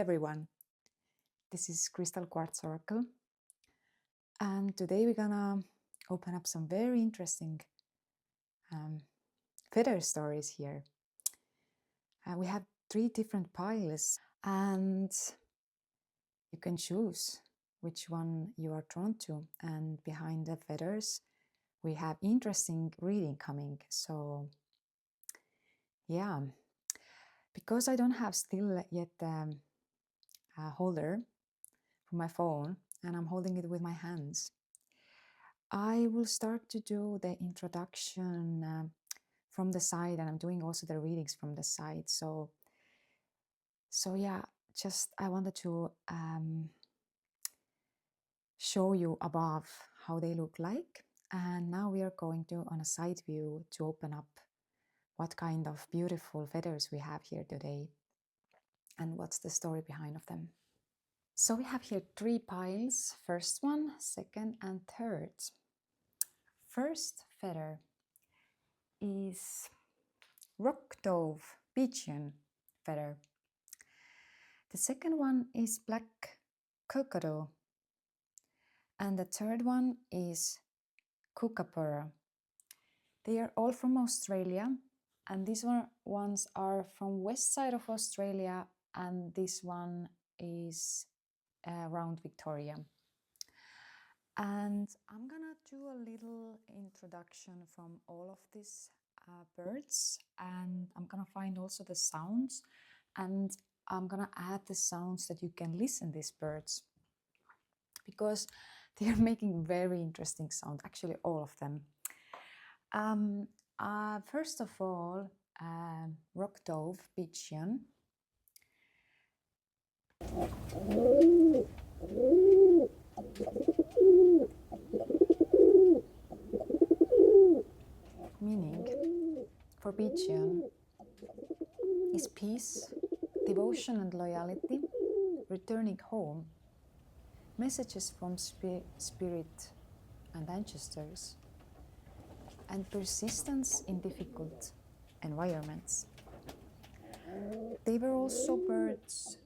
everyone, this is Crystal Quartz Oracle, and today we're gonna open up some very interesting feather stories here. We have 3 different piles, and you can choose which one you are drawn to. And behind the feathers, we have interesting reading coming. So, yeah, because I don't have still yet a holder for my phone, and I'm holding it with my hands, I will start to do the introduction from the side, and I'm doing also the readings from the side. So yeah, just I wanted to show you above how they look like, and now we are going to, on a side view, to open up what kind of beautiful feathers we have here today and what's the story behind of them. So we have here 3 piles, first one, second and third. First feather is rock dove pigeon feather. The second one is black coocadoo, and the third one is Coocaburra. They are all from Australia, and these ones are from west side of Australia, and this one is around Victoria. And I'm gonna do a little introduction from all of these birds, and I'm gonna find also the sounds, and I'm gonna add the sounds that you can listen these birds, because they are making very interesting sound, actually all of them. First of all, rock dove pigeon. Meaning for pigeon is peace, devotion and loyalty, returning home, messages from spirit and ancestors, and persistence in difficult environments. They were also birds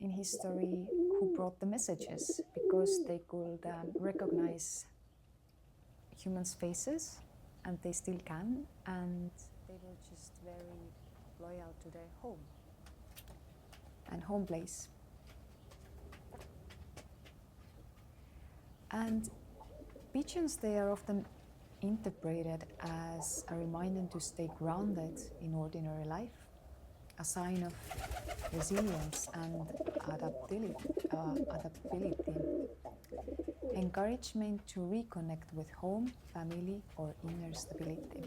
in history who brought the messages, because they could recognize humans' faces, and they still can, and they were just very loyal to their home and home place. And pigeons, they are often interpreted as a reminder to stay grounded in ordinary life, a sign of resilience and adaptability, encouragement to reconnect with home, family, or inner stability.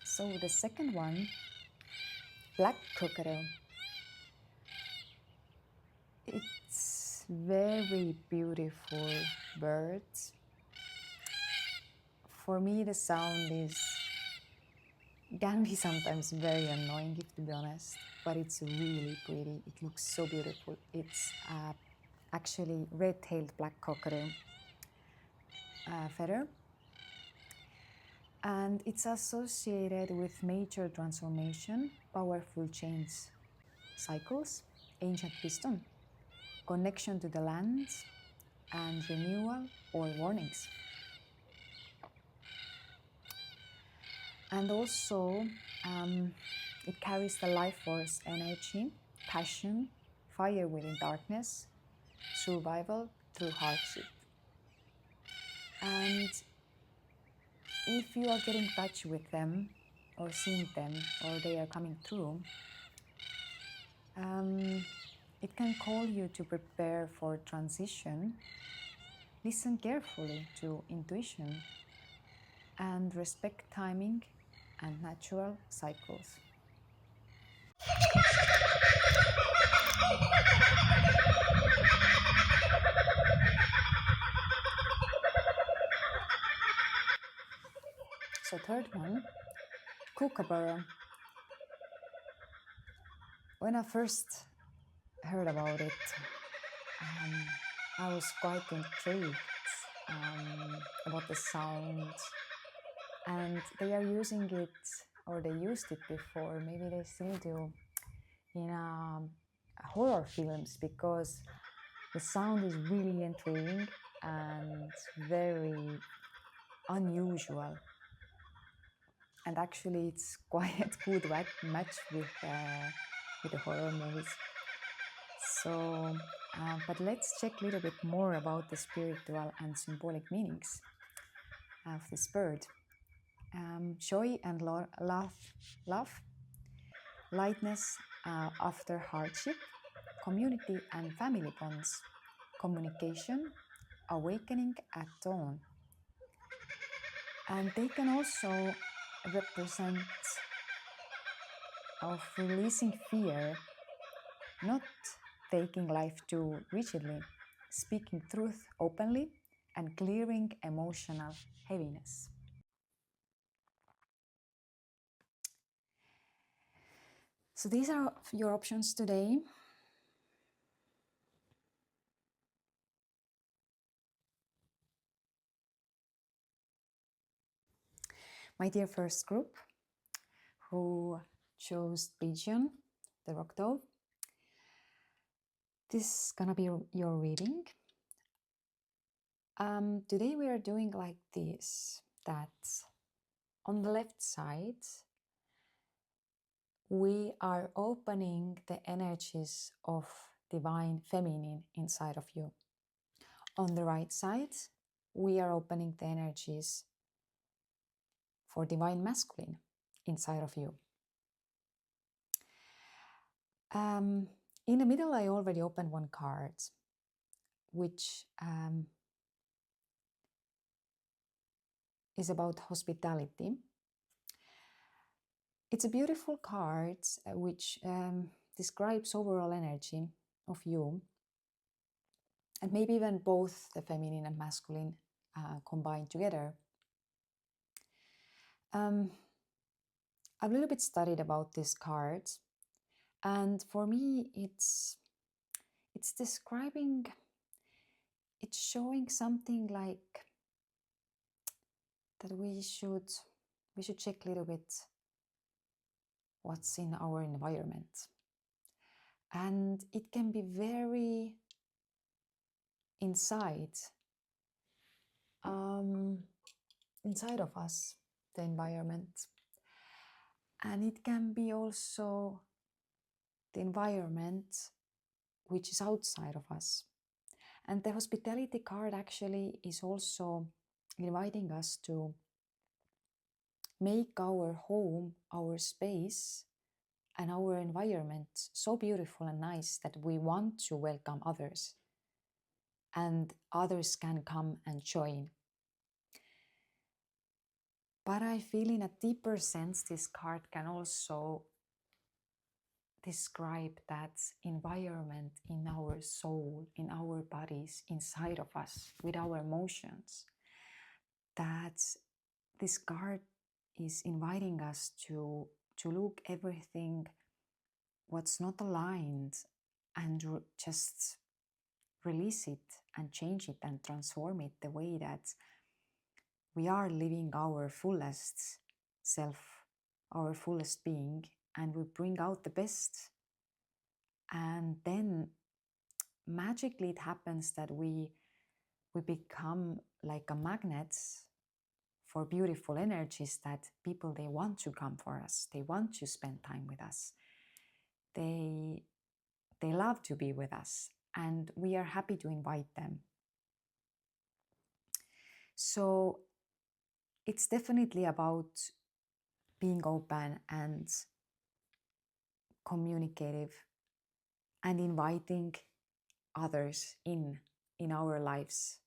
So the second one, black coocadoo. It's very beautiful bird. For me, the sound can be sometimes very annoying, to be honest, but it's really pretty. It looks so beautiful. It's actually red-tailed black coocadoo feather, and it's associated with major transformation, powerful change cycles, ancient wisdom, connection to the lands, and renewal or warnings. And also, it carries the life force, energy, passion, fire within darkness, survival through hardship. And if you are getting in touch with them, or seeing them, or they are coming through, it can call you to prepare for transition, listen carefully to intuition, and respect timing and natural cycles. So third one, Coocaburra. When I first heard about it, I was quite intrigued about the sound, and they are using it, or they used it before, maybe they still do, in horror films, because the sound is really intriguing and very unusual. And actually, it's quite a good match with the horror movies. So, but let's check a little bit more about the spiritual and symbolic meanings of this bird. Joy and love, lightness after hardship, community and family bonds, communication, awakening at dawn. And they can also represent of releasing fear, not taking life too rigidly, speaking truth openly, and clearing emotional heaviness. So these are your options today. My dear first group, who chose Pigeon, the rock dove, this is gonna be your reading. Today we are doing like this, that on the left side, we are opening the energies of divine feminine inside of you. On the right side, we are opening the energies for divine masculine inside of you. In the middle, I already opened one card, which is about hospitality. It's a beautiful card which describes overall energy of you, and maybe even both the feminine and masculine combined together. I've a little bit studied about this card, and for me it's describing, it's showing something like that we should check a little bit what's in our environment. And it can be very inside of us, the environment. And it can be also the environment which is outside of us. And the hospitality card actually is also inviting us to make our home, our space, and our environment so beautiful and nice that we want to welcome others, and others can come and join. But I feel in a deeper sense, this card can also describe that environment in our soul, in our bodies, inside of us, with our emotions. That this card is inviting us to look everything what's not aligned and just release it and change it and transform it the way that we are living our fullest self, our fullest being, and we bring out the best. And then magically it happens that we become like a magnet for beautiful energies, that people, they want to come for us, they want to spend time with us, they love to be with us, and we are happy to invite them. So it's definitely about being open and communicative and inviting others in our lives,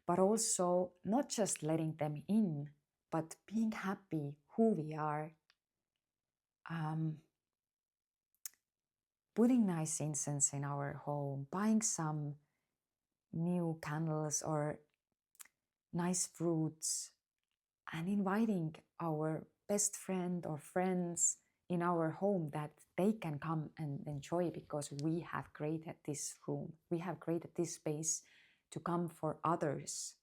but also not just letting them in, but being happy who we are, putting nice incense in our home, buying some new candles or nice fruits, and inviting our best friend or friends in our home that they can come and enjoy, because we have created this room, we have created this space to come for others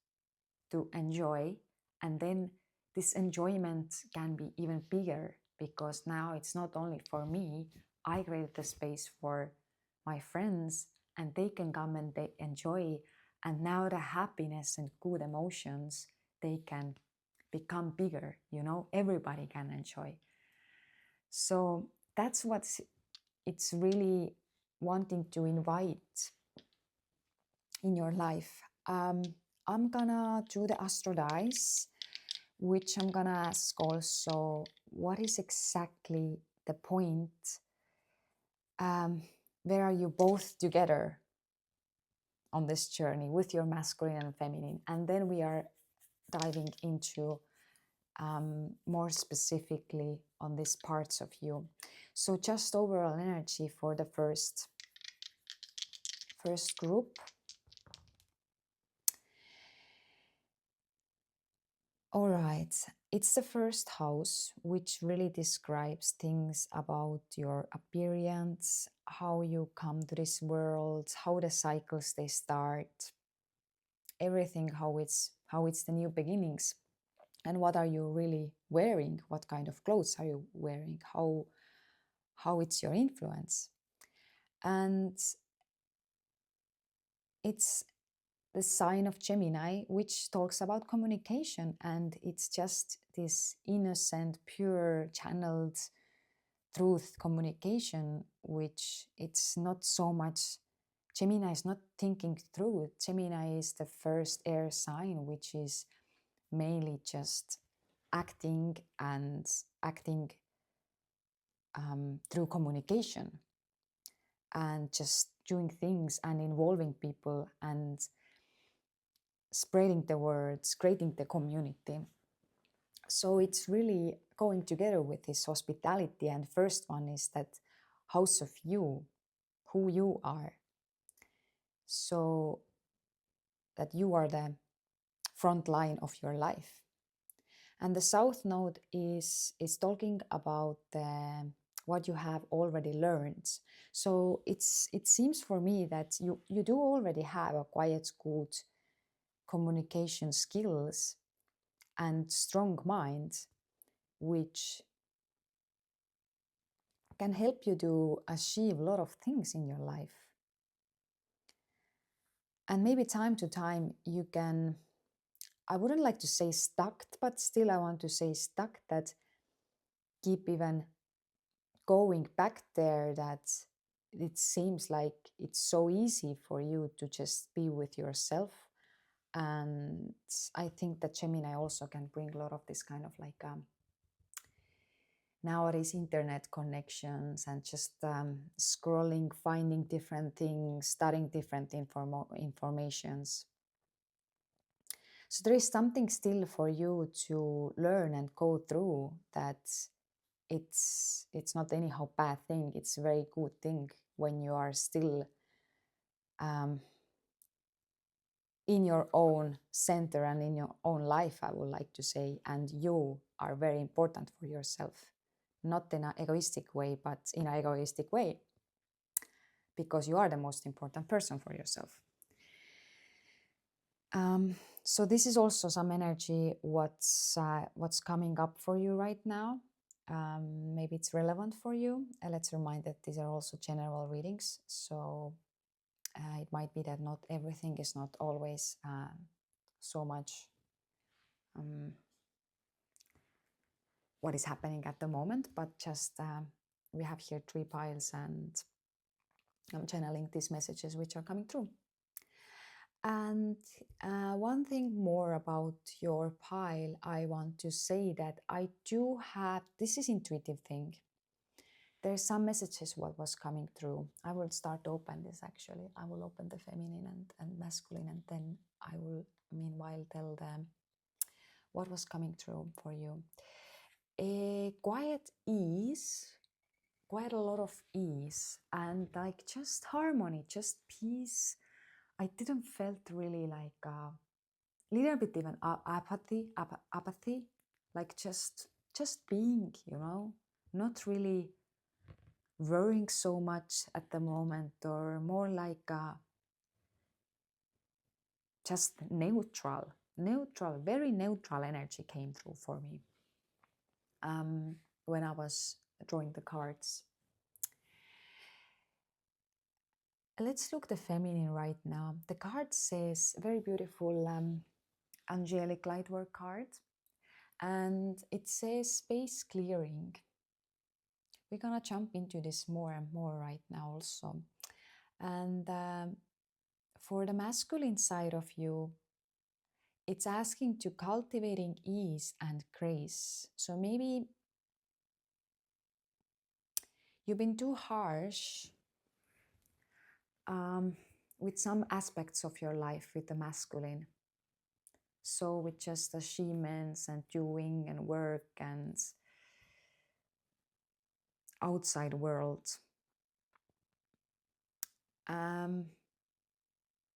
to enjoy. And then this enjoyment can be even bigger, because now it's not only for me, I created the space for my friends and they can come and they enjoy. And now the happiness and good emotions, they can become bigger, everybody can enjoy. So that's what it's really wanting to invite in your life. I'm gonna do the astro dice, which I'm gonna ask also, what is exactly the point? Where are you both together on this journey with your masculine and feminine? And then we are diving into more specifically on these parts of you. So just overall energy for the first group. All right, it's the first house, which really describes things about your appearance, how you come to this world, how the cycles they start, everything, how it's the new beginnings, and what are you really wearing, what kind of clothes are you wearing, how it's your influence. And it's the sign of Gemini, which talks about communication, and it's just this innocent, pure, channeled truth communication, which it's not so much. Gemini is not thinking through it. Gemini is the first air sign, which is mainly just acting through communication and just doing things and involving people and spreading the words, creating the community. So it's really going together with this hospitality. And first one is that house of you, who you are. So that you are the front line of your life. And the south node is talking about what you have already learned. So it seems for me that you do already have a quite good communication skills and strong mind, which can help you to achieve a lot of things in your life. And maybe time to time you can, I wouldn't like to say stuck, but still I want to say stuck, that keep even going back there, that it seems like it's so easy for you to just be with yourself. And I think that Gemini also can bring a lot of this kind of like nowadays internet connections and just scrolling, finding different things, studying different informations. So there is something still for you to learn and go through, that it's not anyhow bad thing. It's a very good thing when you are still in your own center and in your own life, I would like to say, and you are very important for yourself, not in an egoistic way, but in an egoistic way, because you are the most important person for yourself. So this is also some energy, what's coming up for you right now. Maybe it's relevant for you. Let's remind that these are also general readings. So it might be that not everything is not always so much what is happening at the moment, but just we have here 3 piles and I'm channeling these messages which are coming through. And one thing more about your pile, I want to say that I do have, this is intuitive thing. There's some messages what was coming through. I will start to open this actually. I will open the feminine and masculine, and then I will meanwhile tell them what was coming through for you. A quiet ease, quite a lot of ease, and like just harmony, just peace. I didn't felt really like a little bit even apathy, like just being, not really worrying so much at the moment, or more like just neutral, very neutral energy came through for me when I was drawing the cards. Let's look the feminine right now. The card says, very beautiful angelic lightwork card, and it says space clearing. We're gonna jump into this more and more right now also. And for the masculine side of you, it's asking to cultivating ease and grace. So maybe you've been too harsh with some aspects of your life with the masculine. So with just achievements and doing and work and outside world.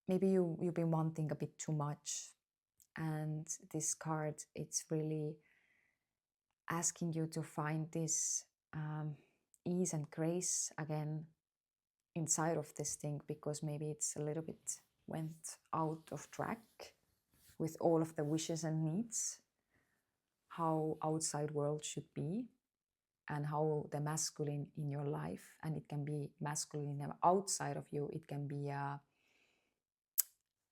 Maybe you've been wanting a bit too much, and this card, it's really asking you to find this ease and grace again inside of this thing, because maybe it's a little bit went out of track with all of the wishes and needs, how outside world should be, and how the masculine in your life, and it can be masculine outside of you, it can be a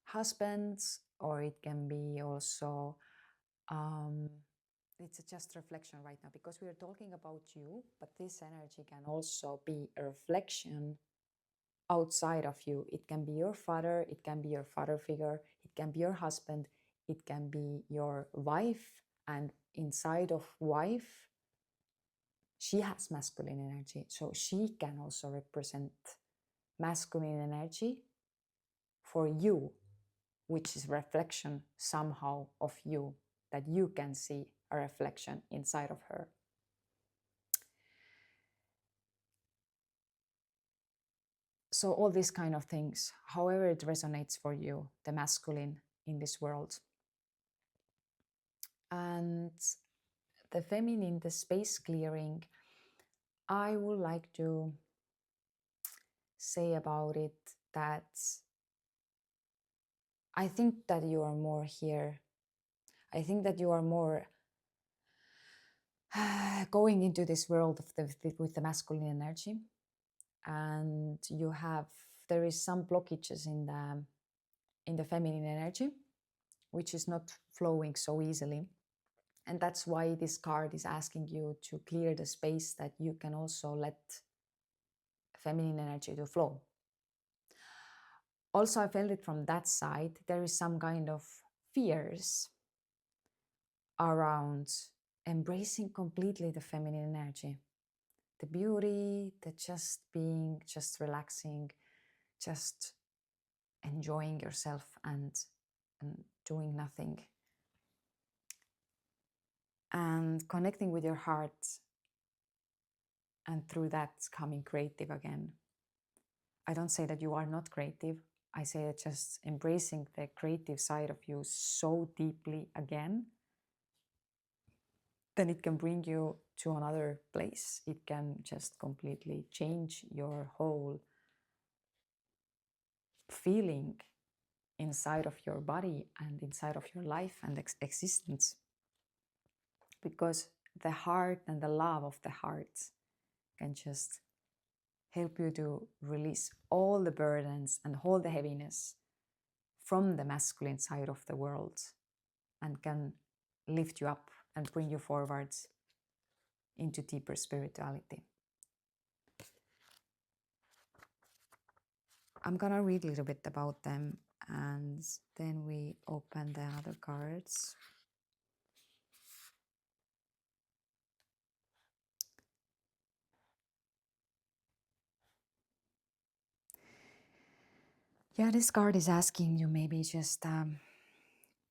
husband, or it can be also it's just reflection right now because we are talking about you, but this energy can also be a reflection outside of you. It can be your father, it can be your father figure, it can be your husband, it can be your wife, and inside of wife, she has masculine energy, so she can also represent masculine energy for you, which is reflection somehow of you, that you can see a reflection inside of her. So all these kind of things, however it resonates for you, the masculine in this world. And the feminine, the space clearing, I would like to say about it that I think that you are more here. I think that you are more going into this world of with the masculine energy, and there is some blockages in the feminine energy, which is not flowing so easily. And that's why this card is asking you to clear the space that you can also let feminine energy to flow. Also, I felt it from that side. There is some kind of fears around embracing completely the feminine energy, the beauty, the just being, just relaxing, just enjoying yourself and doing nothing, and connecting with your heart, and through that coming creative again. I don't say that you are not creative. I say that just embracing the creative side of you so deeply again, then it can bring you to another place. It can just completely change your whole feeling inside of your body and inside of your life and existence. Because the heart and the love of the heart can just help you to release all the burdens and all the heaviness from the masculine side of the world, and can lift you up and bring you forwards into deeper spirituality. I'm gonna read a little bit about them, and then we open the other cards. Yeah, this card is asking you maybe just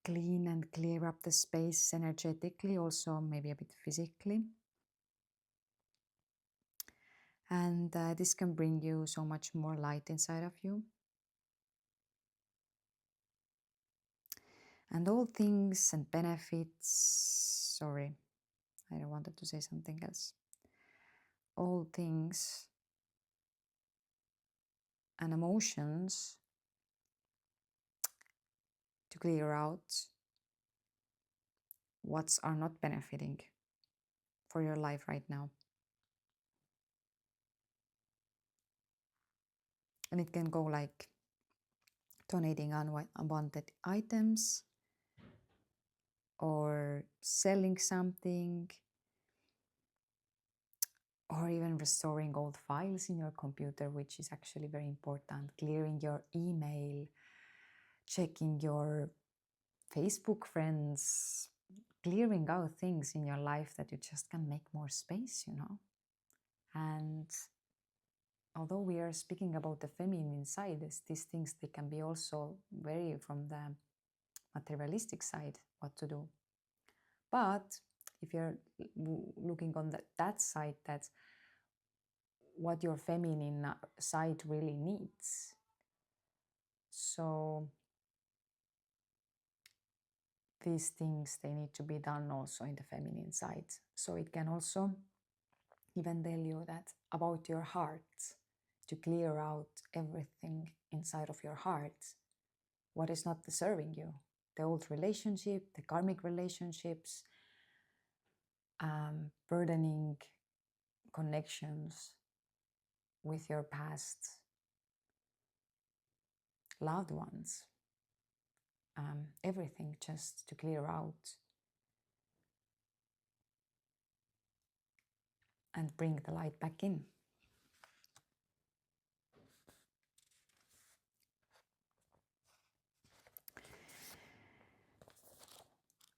clean and clear up the space energetically, also maybe a bit physically. And this can bring you so much more light inside of you. And all things and benefits, sorry, I wanted to say something else. all things and emotions to clear out what are not benefiting for your life right now. And it can go like donating unwanted items or selling something, or even restoring old files in your computer, which is actually very important. Clearing your email, checking your Facebook friends, clearing out things in your life that you just can make more space, you know. And although we are speaking about the feminine side, these things, they can be also very from the materialistic side, what to do. But if you're looking on that side, that's what your feminine side really needs. So these things, they need to be done also in the feminine side. So it can also even tell you that about your heart, to clear out everything inside of your heart, what is not serving you, the old relationship, the karmic relationships, burdening connections with your past loved ones, everything, just to clear out and bring the light back in.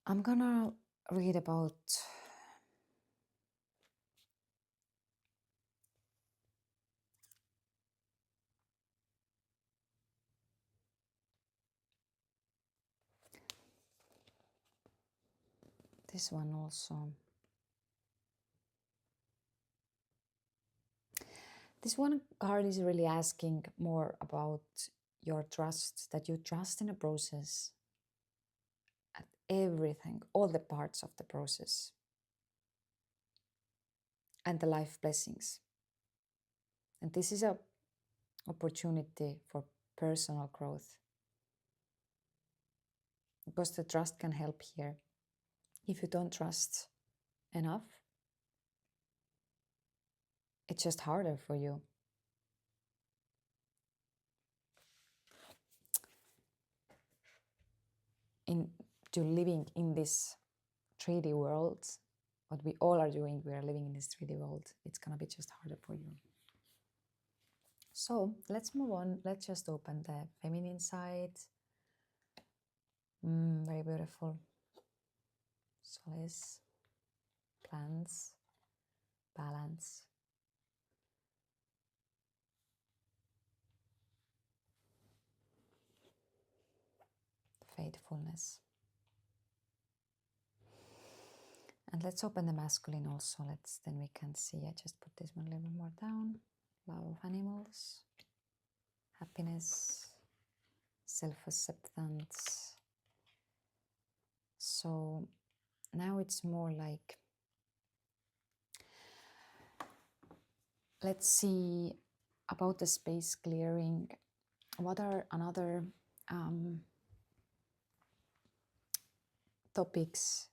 I'm gonna read about this one also. This one card is really asking more about your trust, that you trust in a process, at everything, all the parts of the process, and the life blessings. And this is an opportunity for personal growth, because the trust can help here. If you don't trust enough, it's just harder for you. To living in this 3D world, what we all are doing, we are living in this 3D world, it's gonna be just harder for you. So let's move on. Let's just open the feminine side. Very beautiful. Solace, plans, balance, faithfulness. And let's open the masculine also. Then we can see. I just put this one a little more down. Love of animals, happiness, self-acceptance. So now it's more like, let's see about the space clearing. What are another topics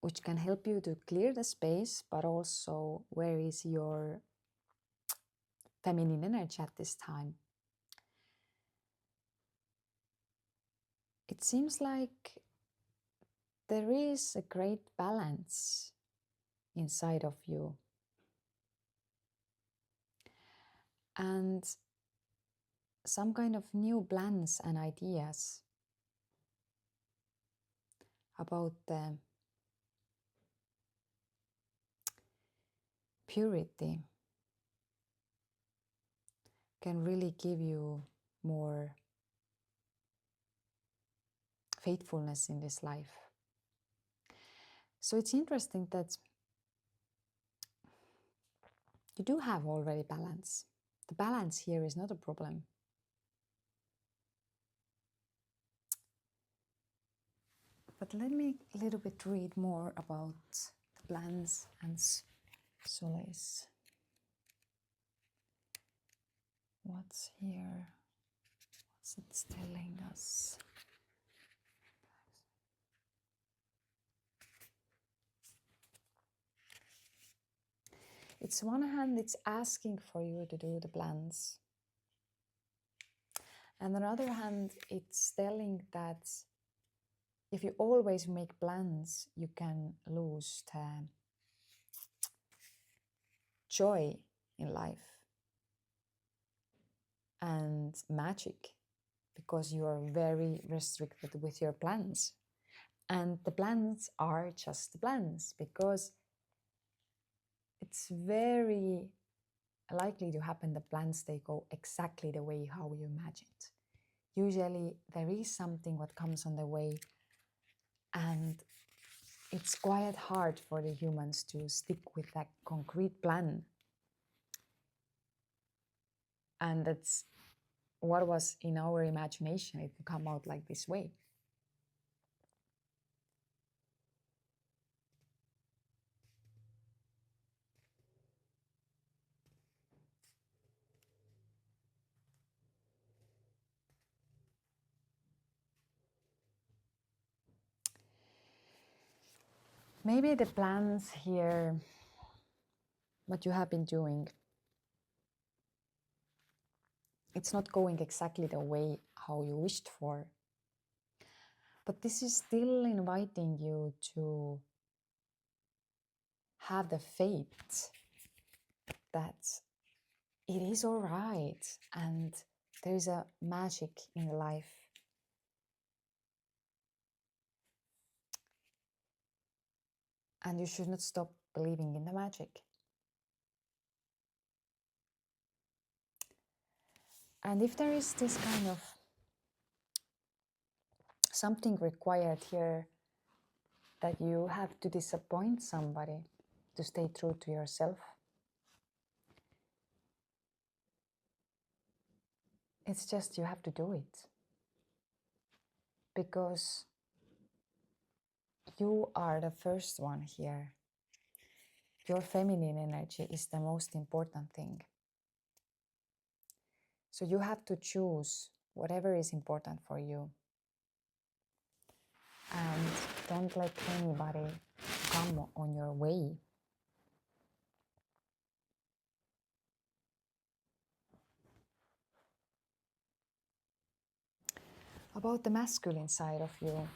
which can help you to clear the space, but also where is your feminine energy at this time? It seems like there is a great balance inside of you. And some kind of new plans and ideas about the purity can really give you more faithfulness in this life. So it's interesting that you do have already balance. The balance here is not a problem. But let me a little bit read more about the plans and solace. What's here? What's it telling us? It's one hand, it's asking for you to do the plans. And on the other hand, it's telling that if you always make plans, you can lose the joy in life and magic, because you are very restricted with your plans. And the plans are just the plans, because it's very likely to happen the plans, they go exactly the way how you imagined. Usually there is something what comes on the way, and it's quite hard for the humans to stick with that concrete plan. And that's what was in our imagination. It will come out like this way. Maybe the plans here, what you have been doing, it's not going exactly the way how you wished for. But this is still inviting you to have the faith that it is all right and there is a magic in life. And you should not stop believing in the magic. And if there is this kind of something required here, that you have to disappoint somebody to stay true to yourself, it's just you have to do it. Because you are the first one here. Your feminine energy is the most important thing. So you have to choose whatever is important for you. And don't let anybody come on your way. About the masculine side of you,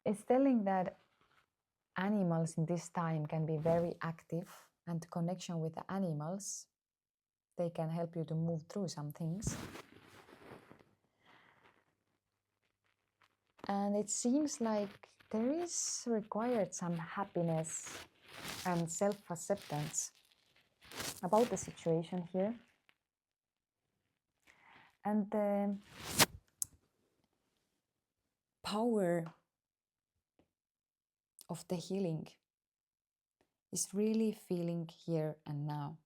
it's telling that animals in this time can be very active, and the connection with the animals, they can help you to move through some things. And it seems like there is required some happiness and self-acceptance about the situation here. And the power of the healing is really feeling here and now.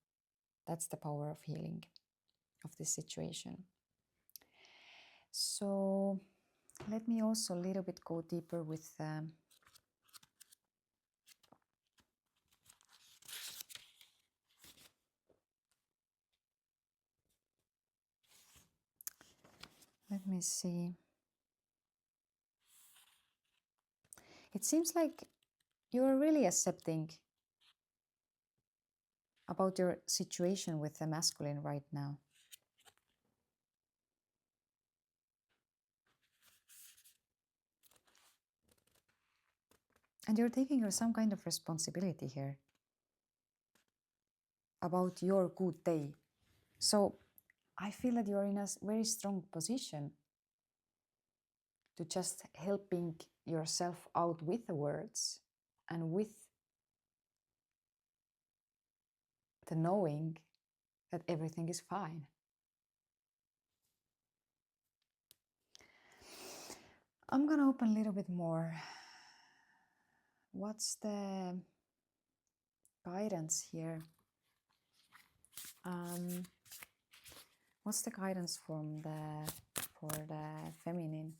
That's the power of healing of this situation. So let me also a little bit go deeper with let me see. It seems like you are really accepting about your situation with the masculine right now. And you're taking some kind of responsibility here about your good day. So I feel that you're in a very strong position to just helping yourself out with the words and with the knowing that everything is fine. I'm going to open a little bit more. What's the guidance here? What's the guidance for the feminine?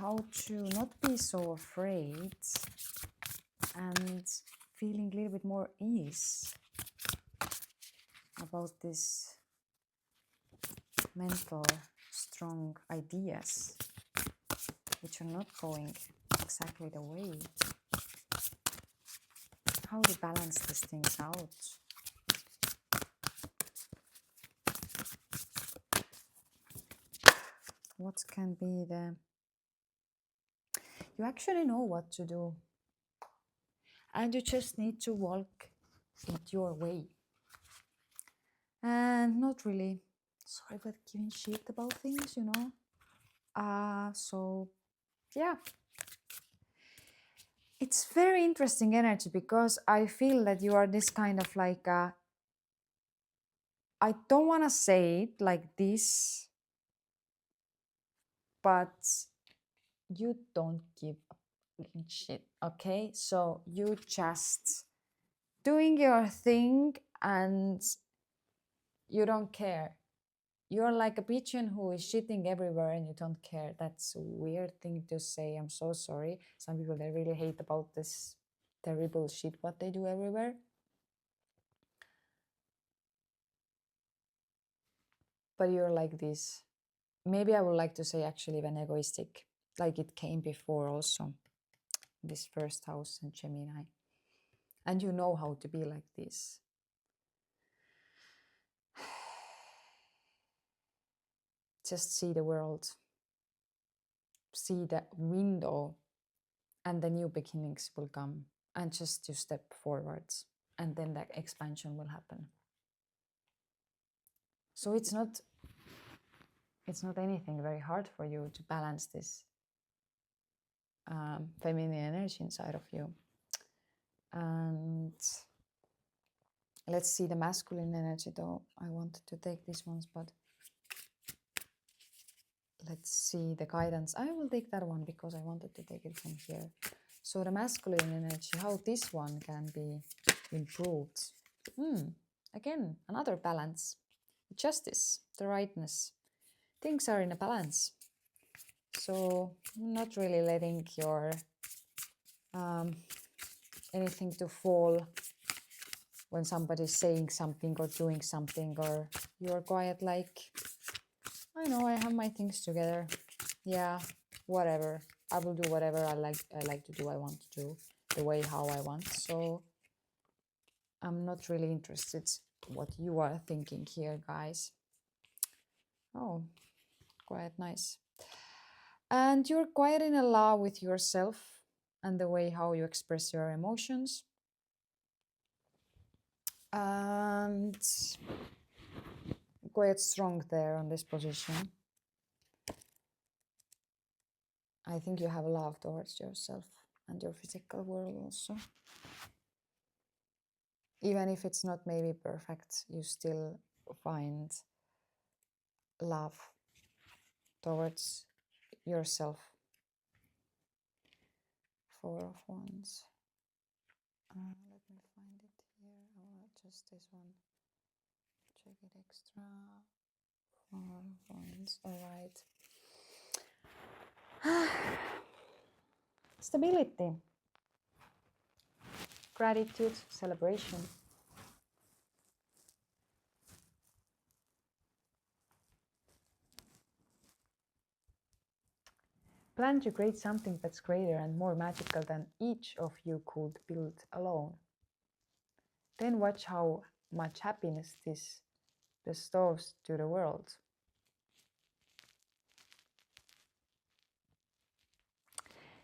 how to not be so afraid and feeling a little bit more ease about this mental strong ideas which are not going exactly the way. How to balance these things out. What can be the... You actually know what to do. And you just need to walk it your way. And not really, sorry, but giving shit about things, you know. So, yeah. It's very interesting energy because I feel that you are this kind of like... I don't want to say it like this, but you don't give a fucking shit, okay? So you just doing your thing and you don't care. You're like a pigeon who is shitting everywhere and you don't care. That's a weird thing to say. I'm so sorry. Some people, they really hate about this terrible shit what they do everywhere. But you're like this. Maybe I would like to say actually even egoistic. Like it came before also. This first house in Gemini. And you know how to be like this. Just see the world. See the window. And the new beginnings will come. And just to step forwards. And then the expansion will happen. So it's not anything very hard for you to balance this feminine energy inside of you. And let's see the masculine energy though. I wanted to take these ones, but let's see the guidance. I will take that one because I wanted to take it from here. So the masculine energy, how this one can be improved. Again, another balance. Justice, the rightness. Things are in a balance. So not really letting your anything to fall when somebody's saying something or doing something, or you're quiet like, I know I have my things together. Yeah, whatever. I will do whatever I like to do, I want to do, the way how I want. So I'm not really interested what you are thinking here, guys. Oh, quite nice. And you're quite in a love with yourself and the way how you express your emotions. And quite strong there on this position. I think you have love towards yourself and your physical world also. Even if it's not maybe perfect, you still find love towards yourself. Four of Wands. Let me find it here. Oh, just this one. Check it extra. Four of Wands. All right. Stability. Gratitude. Celebration. Plan to create something that's greater and more magical than each of you could build alone. Then watch how much happiness this bestows to the world.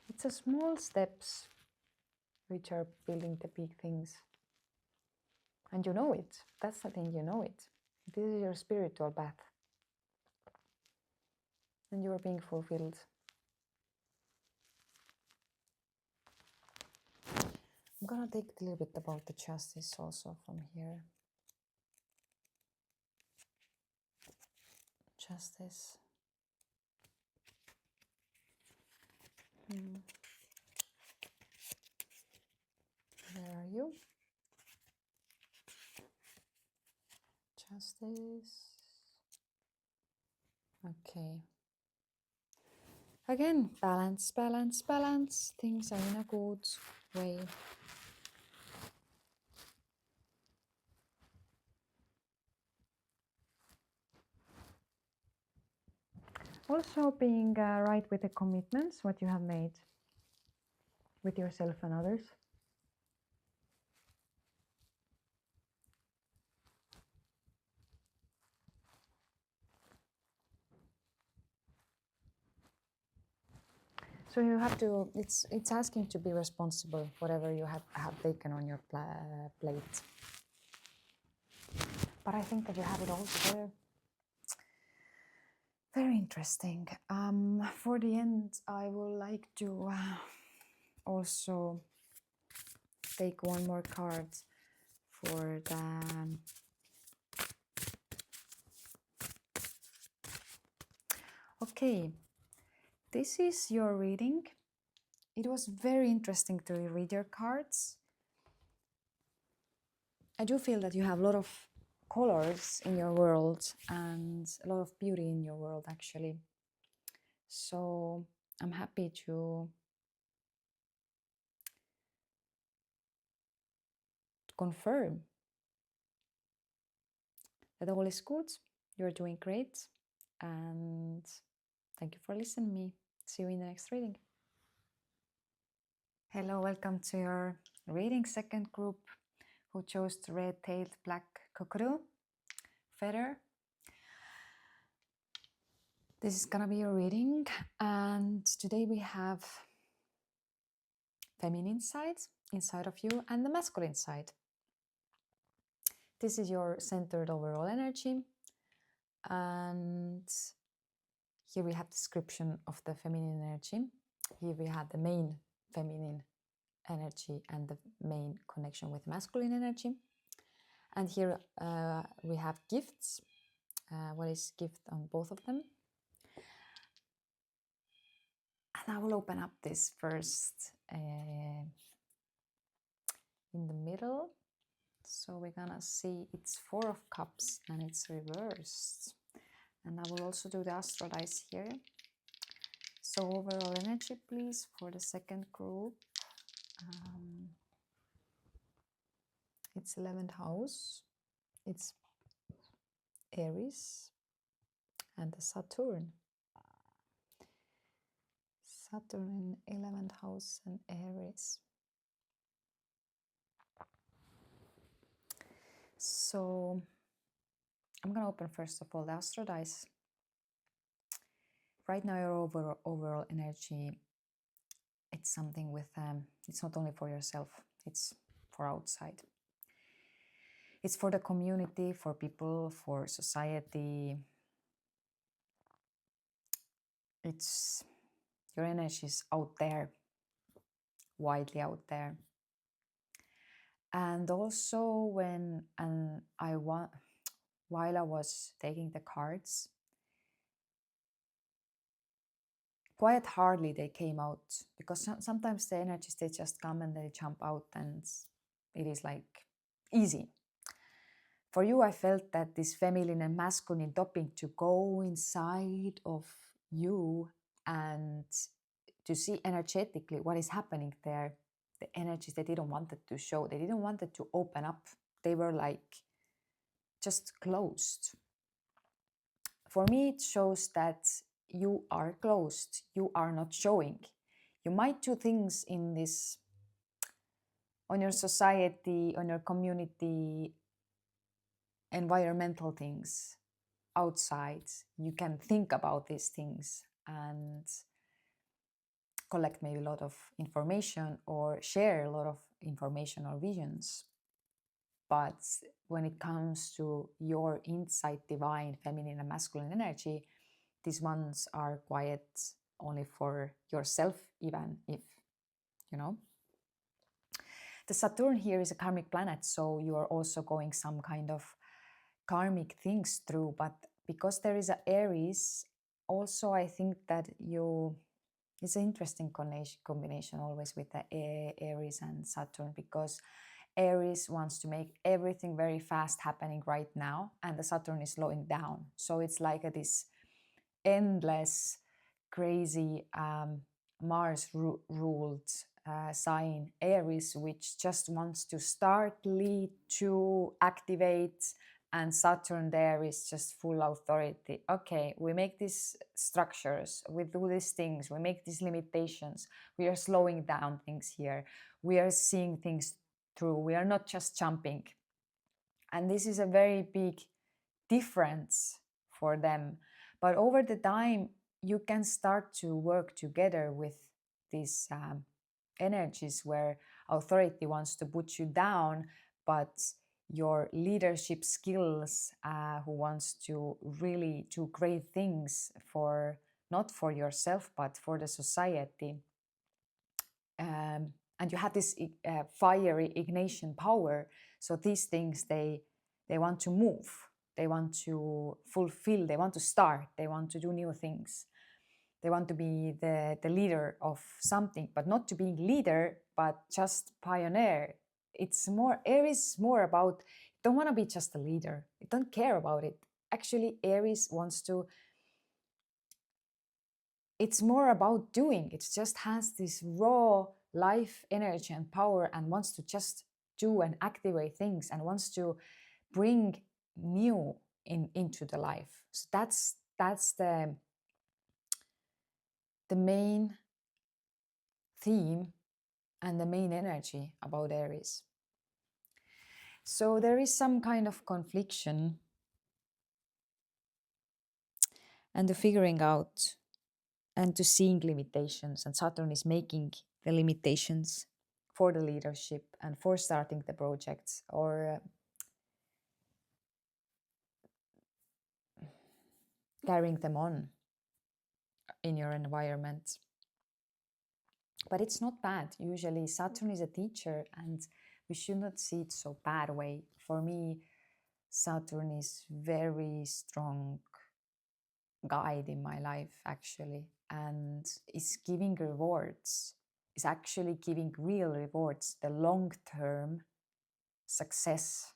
It's the small steps which are building the big things. And you know it. That's the thing, you know it. This is your spiritual path. And you are being fulfilled. I'm gonna take a little bit about the justice also from here. Justice. Where are you? Justice. Okay. Again, balance, balance, balance. Things are in a good way. Also being right with the commitments, what you have made with yourself and others. So you have to, it's asking to be responsible, whatever you have taken on your plate. But I think that you have it all together. Very interesting. For the end, I would like to also take one more card for the okay, this is your reading. It was very interesting to read your cards. I do feel that you have a lot of colors in your world and a lot of beauty in your world, actually. So I'm happy to confirm that all is good. You're doing great. And thank you for listening to me. See you in the next reading. Hello, welcome to your reading, second group who chose the red-tailed black coocadoo feather. This is gonna be your reading, and today we have feminine side inside of you and the masculine side. This is your centered overall energy, and here we have description of the feminine energy. Here we have the main feminine energy and the main connection with masculine energy. And here we have gifts. What is gift on both of them? And I will open up this first in the middle. So we're gonna see it's 4 of cups and it's reversed. And I will also do the astral dice here. So overall energy, please, for the second group. It's 11th house. It's Aries and the Saturn. Saturn in 11th house and Aries. So I'm gonna open first of all the astral dice. Right now your overall energy, it's something with, it's not only for yourself, it's for outside. It's for the community, for people, for society. It's your energy is out there, widely out there. And also while I was taking the cards, quite hardly they came out, because sometimes the energies, they just come and they jump out and it is like easy. For you, I felt that this feminine and masculine topic to go inside of you and to see energetically what is happening there. The energies they didn't want it to show. They didn't want it to open up. They were like just closed. For me, it shows that you are closed. You are not showing. You might do things in this, on your society, on your community, environmental things outside. You can think about these things and collect maybe a lot of information or share a lot of information or visions. But when it comes to your inside divine feminine and masculine energy, these ones are quiet only for yourself, even if, you know. The Saturn here is a karmic planet, so you are also going some kind of karmic things through. But because there is an Aries, also I think that it's an interesting combination always with the Aries and Saturn, because Aries wants to make everything very fast happening right now, and the Saturn is slowing down. So it's like this endless crazy Mars-ruled sign, Aries, which just wants to start, lead, to activate, and Saturn there is just full authority. Okay, we make these structures, we do these things, we make these limitations, we are slowing down things here, we are seeing things through, we are not just jumping. And this is a very big difference for them. But over the time, you can start to work together with these energies where authority wants to put you down, but your leadership skills, who wants to really do great things for, not for yourself, but for the society. And you have this fiery ignition power. So these things, they want to move, they want to fulfill, they want to start, they want to do new things. They want to be the leader of something, but not to be leader, but just pioneer. It's more, Aries more about, don't want to be just a leader. It don't care about it. Actually, Aries wants to, it's more about doing. It just has this raw life energy and power and wants to just do and activate things and wants to bring new into the life. So that's the main theme and the main energy about Aries. So there is some kind of confliction and the figuring out and to seeing limitations, and Saturn is making the limitations for the leadership and for starting the projects or carrying them on in your environment. But it's not bad. Usually Saturn is a teacher and we should not see it so bad way. For me, Saturn is very strong guide in my life actually, and is giving rewards, is actually giving real rewards, the long-term success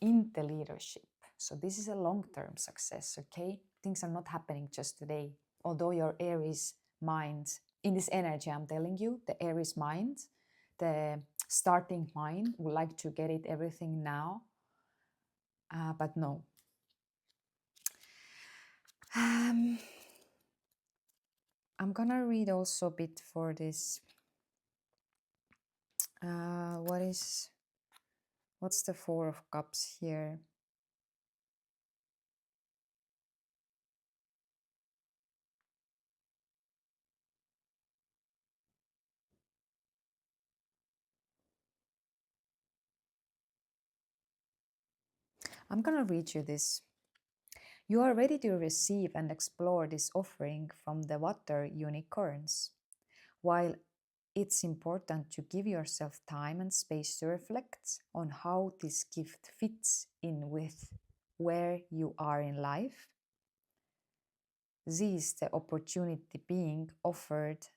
in the leadership. So this is a long-term success, okay? Things are not happening just today. Although your Aries mind, in this energy I'm telling you, the Aries mind, the starting mind would like to get it everything now, but no. I'm gonna read also a bit for this. What's the Four of Cups here? I'm gonna read you this. You are ready to receive and explore this offering from the water unicorns. While it's important to give yourself time and space to reflect on how this gift fits in with where you are in life, seize the opportunity being offered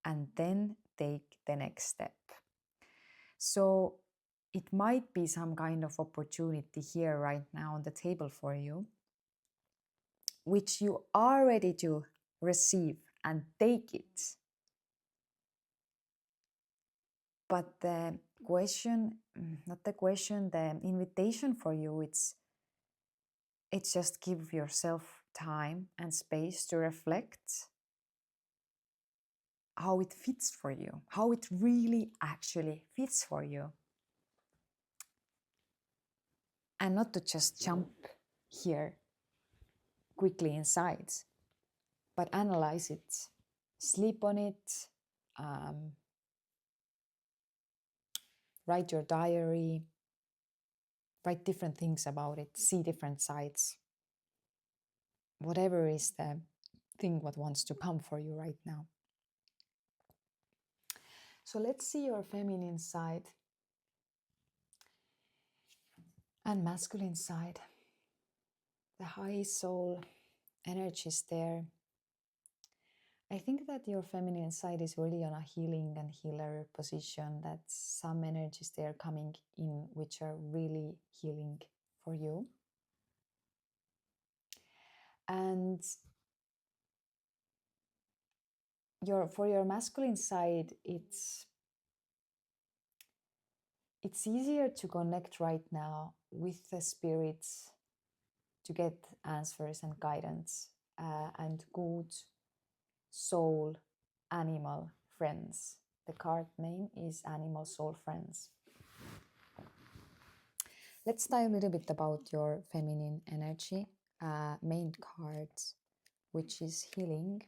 and then take the next step. So it might be some kind of opportunity here right now on the table for you, which you are ready to receive and take it. But the question, not the question, the invitation for you, it's just give yourself time and space to reflect how it fits for you, how it really actually fits for you. And not to just jump here quickly inside, but analyze it, sleep on it, write your diary, write different things about it, see different sides. Whatever is the thing what wants to come for you right now. So let's see your feminine side and masculine side. The high soul energy is there. I think that your feminine side is really on a healing and healer position, that some energies there coming in which are really healing for you. And for your masculine side, it's easier to connect right now with the spirits to get answers and guidance and good soul animal friends. The card name is Animal Soul Friends. Let's dive a little bit about your feminine energy. Main cards, which is healing,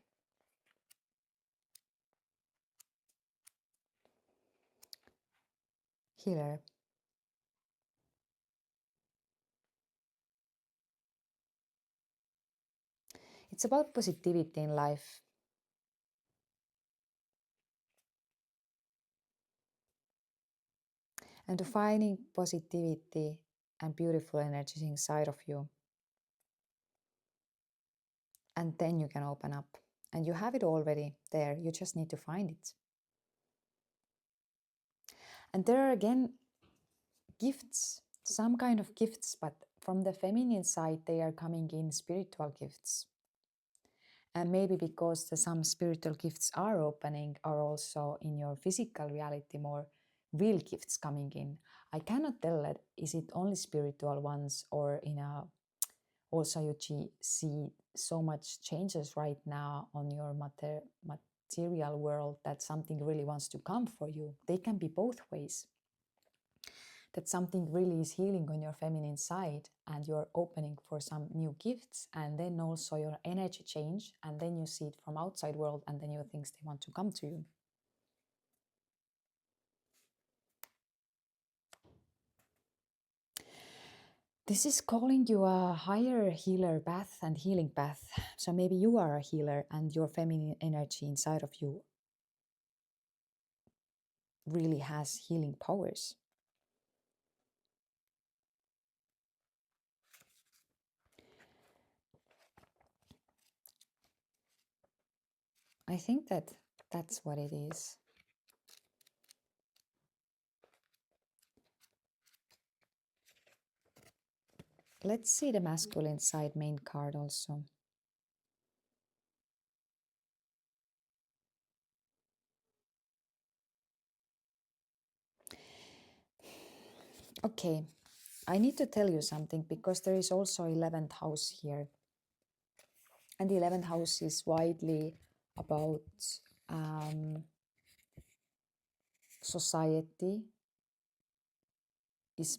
healer, it's about positivity in life. And to finding positivity and beautiful energies inside of you. And then you can open up. And you have it already there. You just need to find it. And there are again gifts, some kind of gifts, but from the feminine side, they are coming in spiritual gifts. And maybe because some spiritual gifts are opening, are also in your physical reality more real gifts coming in. I cannot tell that is it only spiritual ones, or in a also you see so much changes right now on your material world that something really wants to come for you. They can be both ways. That something really is healing on your feminine side and you're opening for some new gifts, and then also your energy change, and then you see it from outside world and the new things they want to come to you. This is calling you a higher healer path and healing path. So maybe you are a healer and your feminine energy inside of you really has healing powers. I think that that's what it is. Let's see the masculine side main card also. Okay, I need to tell you something because there is also 11th house here. And the 11th house is widely about society, is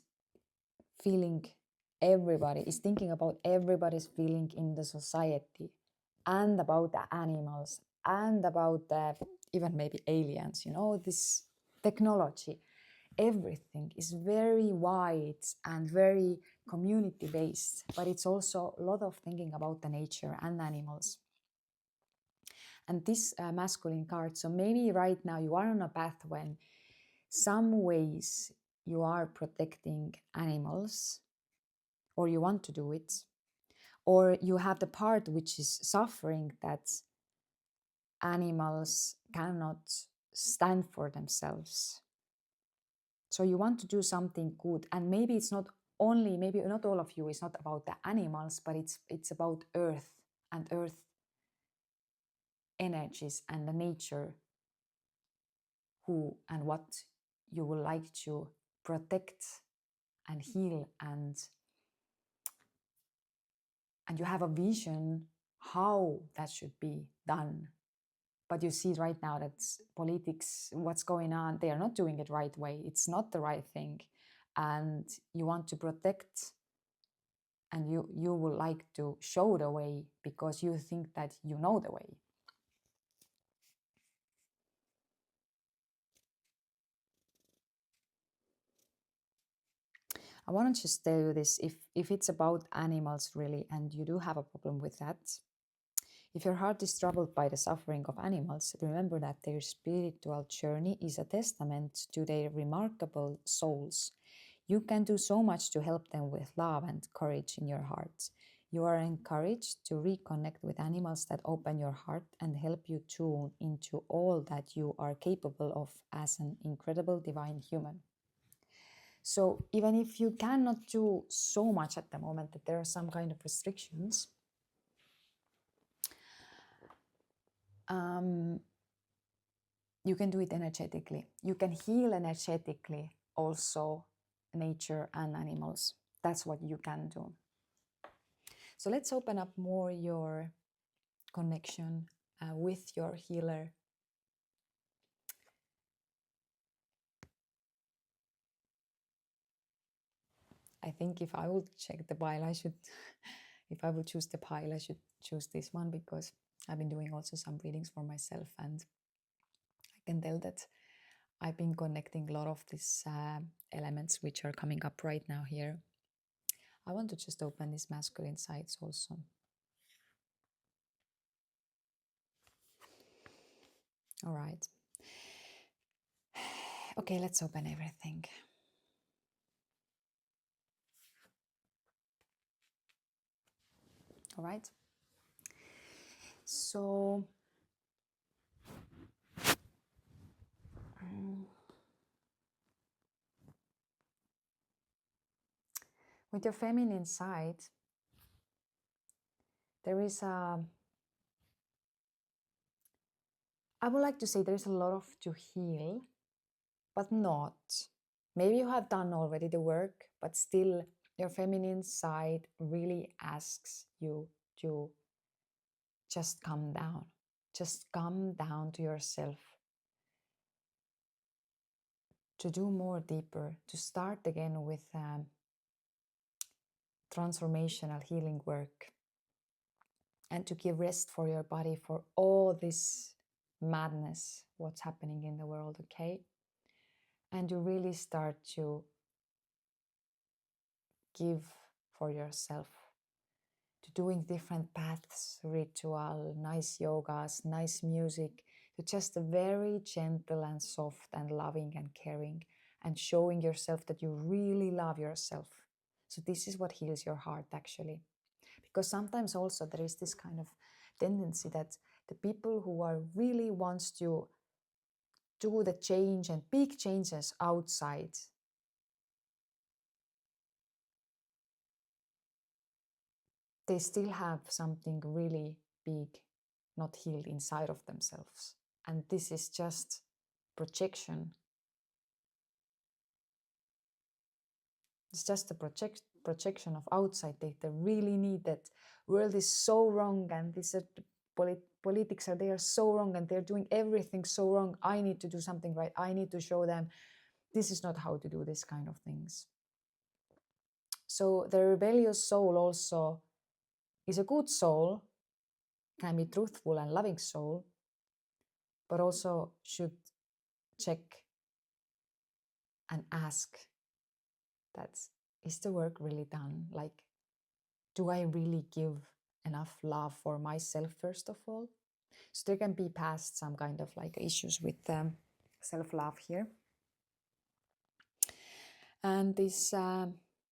feeling everybody, is thinking about everybody's feeling in the society, and about the animals, and about the even maybe aliens, you know, this technology. Everything is very wide and very community based, but it's also a lot of thinking about the nature and animals. And this masculine card, so maybe right now you are on a path when some ways you are protecting animals, or you want to do it, or you have the part which is suffering that animals cannot stand for themselves. So you want to do something good, and maybe it's not only, maybe not all of you, it's not about the animals, but it's about earth and earth energies and the nature, who and what you would like to protect and heal, and you have a vision how that should be done. But you see right now that politics, what's going on, they are not doing it right way. It's not the right thing. And you want to protect, and you would like to show the way because you think that you know the way. I want to just tell you this, if it's about animals really, and you do have a problem with that, if your heart is troubled by the suffering of animals, remember that their spiritual journey is a testament to their remarkable souls. You can do so much to help them with love and courage in your hearts. You are encouraged to reconnect with animals that open your heart and help you tune into all that you are capable of as an incredible divine human. So even if you cannot do so much at the moment, that there are some kind of restrictions, you can do it energetically. You can heal energetically also nature and animals. That's what you can do. So let's open up more your connection with your healer. I think if I would check the pile, I should, if I would choose the pile, I should choose this one, because I've been doing also some readings for myself, and I can tell that I've been connecting a lot of these elements which are coming up right now here. I want to just open these masculine sides also. All right. Okay, let's open everything. All right. So, with your feminine side, there is a, I would like to say there's a lot of to heal, but not. Maybe you have done already the work, but still your feminine side really asks you to just come down. Just come down to yourself. To do more deeper, to start again with transformational healing work, and to give rest for your body for all this madness, what's happening in the world, okay? And you really start to give for yourself, to doing different paths, ritual, nice yogas, nice music, to just very gentle and soft and loving and caring, and showing yourself that you really love yourself. So this is what heals your heart, actually. Because sometimes also there is this kind of tendency that the people who are really wants to do the change and big changes outside, they still have something really big not healed inside of themselves. And this is just projection. It's just a projection of outside. They really need that world is so wrong, and this politics they are so wrong, and they're doing everything so wrong. I need to do something right. I need to show them this is not how to do this kind of things. So the rebellious soul also is a good soul, can be truthful and loving soul, but also should check and ask that, is the work really done? Like, do I really give enough love for myself first of all? So there can be past some kind of like issues with self-love here. And these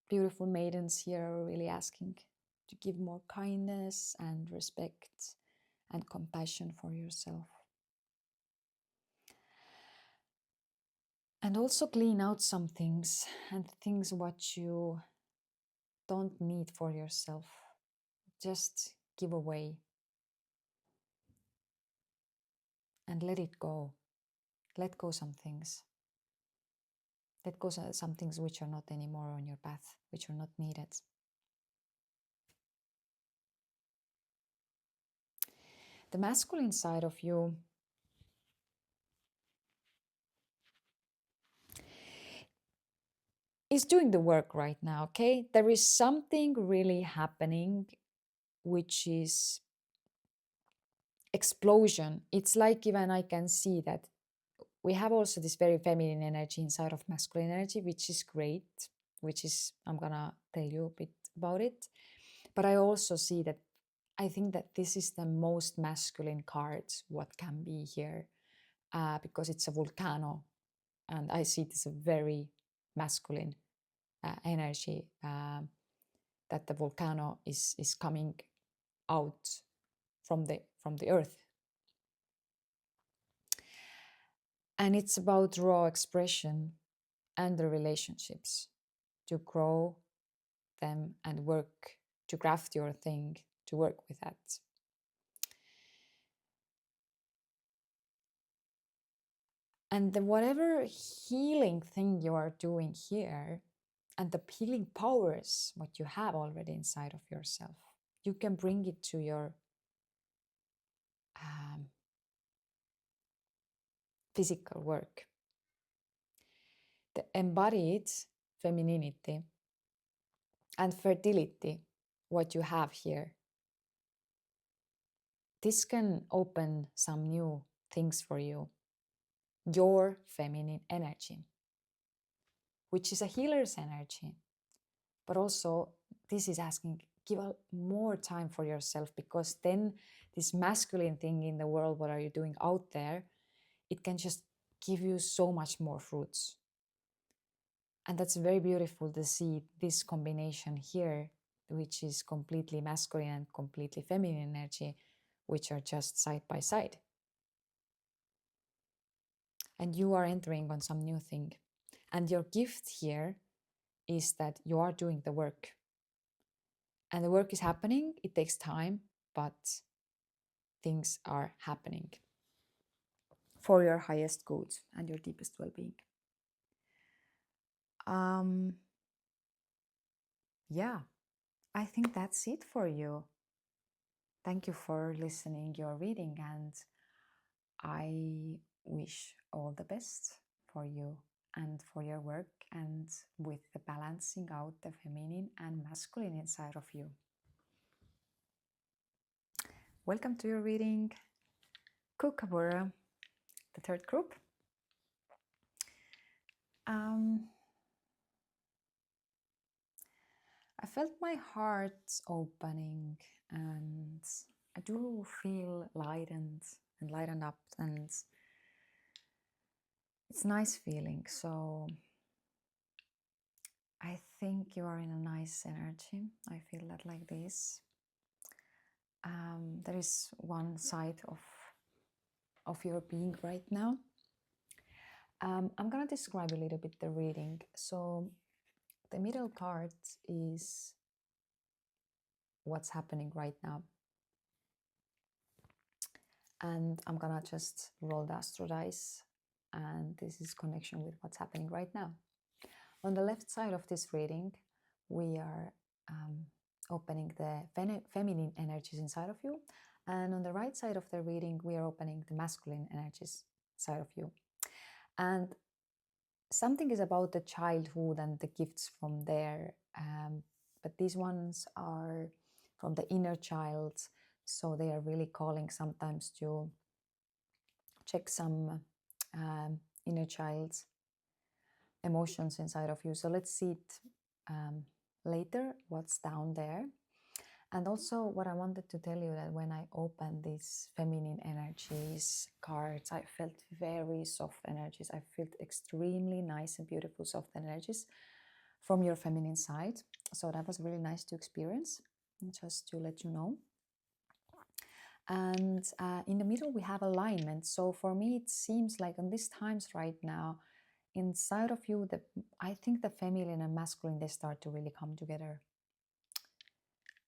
beautiful maidens here are really asking to give more kindness and respect and compassion for yourself. And also clean out some things, and things what you don't need for yourself. Just give away and let it go. Let go some things. Let go some things which are not anymore on your path, which are not needed. The masculine side of you is doing the work right now, okay? There is something really happening, which is explosion. It's like even I can see that we have also this very feminine energy inside of masculine energy, which is great, which is, I'm gonna tell you a bit about it. But I also see that I think that this is the most masculine card what can be here, because it's a volcano, and I see it as a very masculine energy, that the volcano is coming out from the earth. And it's about raw expression and the relationships, to grow them and work, to craft your thing, to work with that. And whatever healing thing you are doing here, and the healing powers, what you have already inside of yourself, you can bring it to your physical work. The embodied femininity and fertility, what you have here, this can open some new things for you. Your feminine energy, which is a healer's energy, but also this is asking, give more time for yourself, because then this masculine thing in the world, what are you doing out there, it can just give you so much more fruits. And that's very beautiful to see this combination here, which is completely masculine and completely feminine energy, which are just side by side. And you are entering on some new thing. And your gift here is that you are doing the work. And the work is happening. It takes time, but things are happening for your highest good and your deepest well-being. Yeah, I think that's it for you. Thank you for listening your reading, and I wish all the best for you and for your work, and with the balancing out the feminine and masculine inside of you. Welcome to your reading, Coocaburra, the third group. I felt my heart opening, and I do feel lightened and lightened up, and it's nice feeling. So I think you are in a nice energy. I feel that like this. There is one side of your being right now. I'm gonna describe a little bit the reading. So the middle part is what's happening right now. And I'm gonna just roll the astro dice, and this is connection with what's happening right now. On the left side of this reading, we are opening the feminine energies inside of you, and on the right side of the reading, we are opening the masculine energies inside of you. And something is about the childhood and the gifts from there, but these ones are from the inner child, so they are really calling sometimes to check some inner child's emotions inside of you. So let's see it later, what's down there. And also what I wanted to tell you, that when I opened these feminine energies cards, I felt very soft energies. I felt extremely nice and beautiful soft energies from your feminine side. So that was really nice to experience, just to let you know. And in the middle we have alignment. So for me it seems like in these times right now, inside of you, I think the feminine and masculine, they start to really come together.